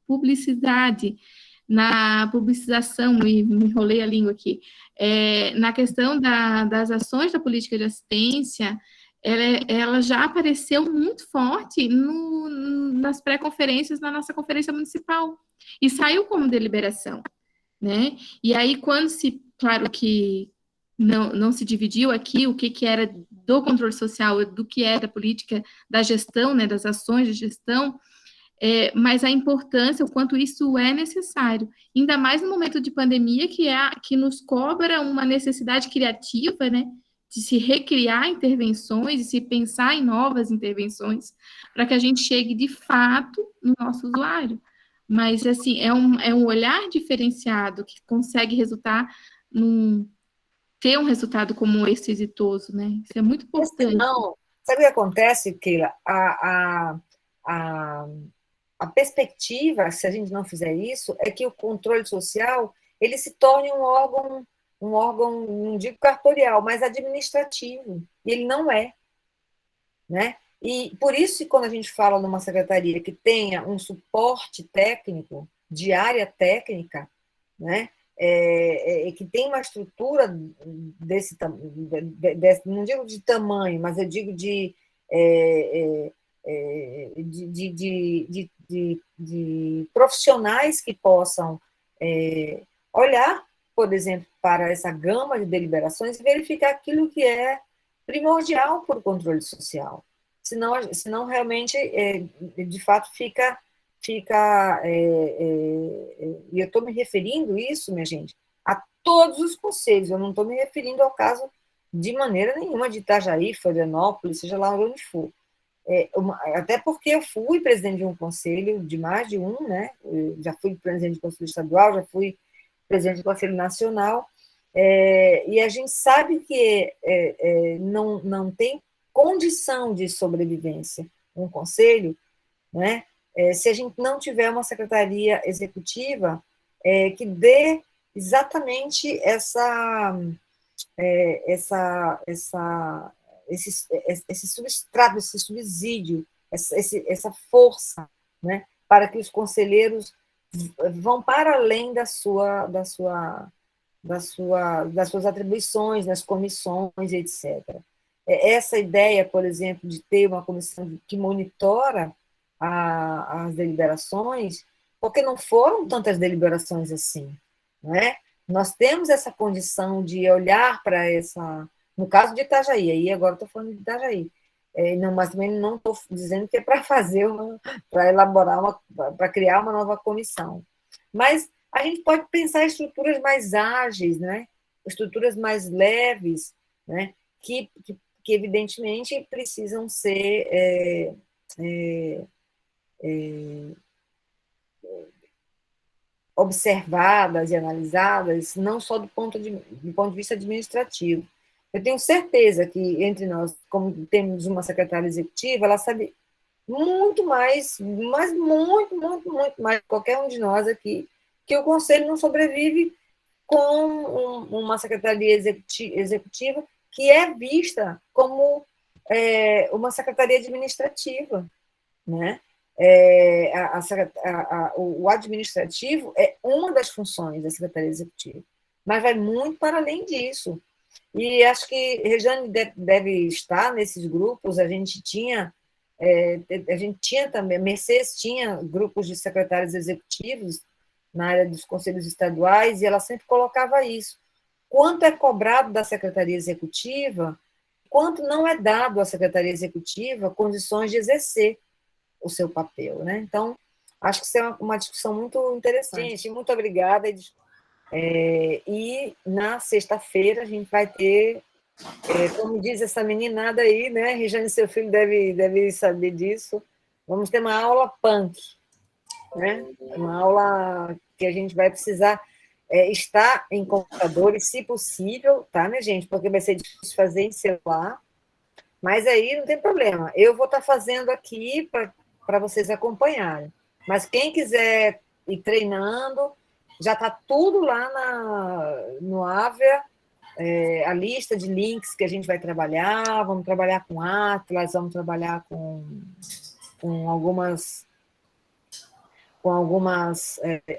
publicidade na publicização, me enrolei a língua aqui, na questão das ações da política de assistência, ela já apareceu muito forte nas pré-conferências na nossa conferência municipal e saiu como deliberação, né? E aí, claro que não se dividiu aqui o que era do controle social, do que é da política, da gestão, né, das ações de gestão, mas a importância, o quanto isso é necessário, ainda mais no momento de pandemia, que nos cobra uma necessidade criativa, né, de se recriar intervenções, de se pensar em novas intervenções, para que a gente chegue de fato no nosso usuário. Mas, assim, é um olhar diferenciado que consegue ter um resultado como esse exitoso, né? Isso é muito importante. Não, sabe o que acontece, Keila? A perspectiva, se a gente não fizer isso, é que o controle social ele se torne um órgão, não digo cartorial, mas administrativo. E ele não é, né? E por isso, quando a gente fala numa secretaria que tenha um suporte técnico, de área técnica, né? Que tem uma estrutura não digo de tamanho, mas eu digo de profissionais que possam olhar, por exemplo, para essa gama de deliberações e verificar aquilo que é primordial para o controle social. Senão realmente, de fato, fica e eu estou me referindo isso, minha gente, a todos os conselhos, eu não estou me referindo ao caso de maneira nenhuma de Itajaí, Florianópolis, seja lá onde for. Até porque eu fui presidente de um conselho, de mais de um, né? Eu já fui presidente do conselho estadual, já fui presidente do conselho nacional, e a gente sabe que não tem condição de sobrevivência um conselho, né? Se a gente não tiver uma secretaria executiva que dê exatamente esse substrato, esse subsídio, essa força, né, para que os conselheiros vão para além das suas atribuições, nas comissões, etc. Essa ideia, por exemplo, de ter uma comissão que monitora as deliberações, porque não foram tantas deliberações assim, né? Nós temos essa condição de olhar para no caso de Itajaí, aí agora estou falando de Itajaí, mas também não estou dizendo que é para para elaborar para criar uma nova comissão. Mas a gente pode pensar em estruturas mais ágeis, né? Estruturas mais leves, né? Que evidentemente precisam ser observadas e analisadas, não só do ponto de vista administrativo. Eu tenho certeza que, entre nós, como temos uma secretária executiva, ela sabe muito mais, mas muito, muito, muito mais que qualquer um de nós aqui, que o Conselho não sobrevive com uma secretaria executiva que é vista como uma secretaria administrativa, né? O administrativo é uma das funções da Secretaria Executiva, mas vai muito para além disso. E acho que Rejane deve estar nesses grupos. A gente tinha também, Mercedes tinha grupos de secretários executivos na área dos conselhos estaduais, e ela sempre colocava isso. Quanto é cobrado da Secretaria Executiva, quanto não é dado à Secretaria Executiva condições de exercer o seu papel, né? Então, acho que isso é uma discussão muito interessante. Gente, muito obrigada. E na sexta-feira a gente vai ter, como diz essa meninada aí, né? Rejane, seu filho deve saber disso. Vamos ter uma aula punk, né? Uma aula que a gente vai precisar estar em computadores, se possível, tá, minha gente? Porque vai ser difícil fazer em celular. Mas aí não tem problema. Eu vou estar fazendo aqui para vocês acompanharem. Mas quem quiser ir treinando, já está tudo lá no Avia, a lista de links que a gente vai trabalhar. Vamos trabalhar com Atlas, vamos trabalhar com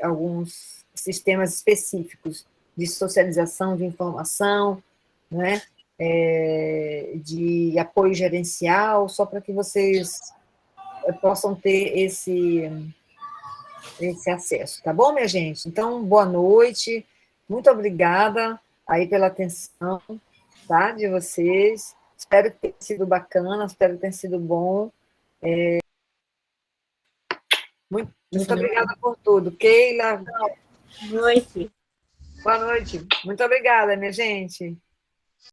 alguns sistemas específicos de socialização de informação, né? de apoio gerencial, só para que vocês possam ter esse acesso, tá bom, minha gente? Então, boa noite, muito obrigada aí pela atenção, tá, de vocês, espero que tenha sido bacana, espero que tenha sido bom, muito obrigada por tudo. Keila, Boa noite. boa noite, muito obrigada, minha gente.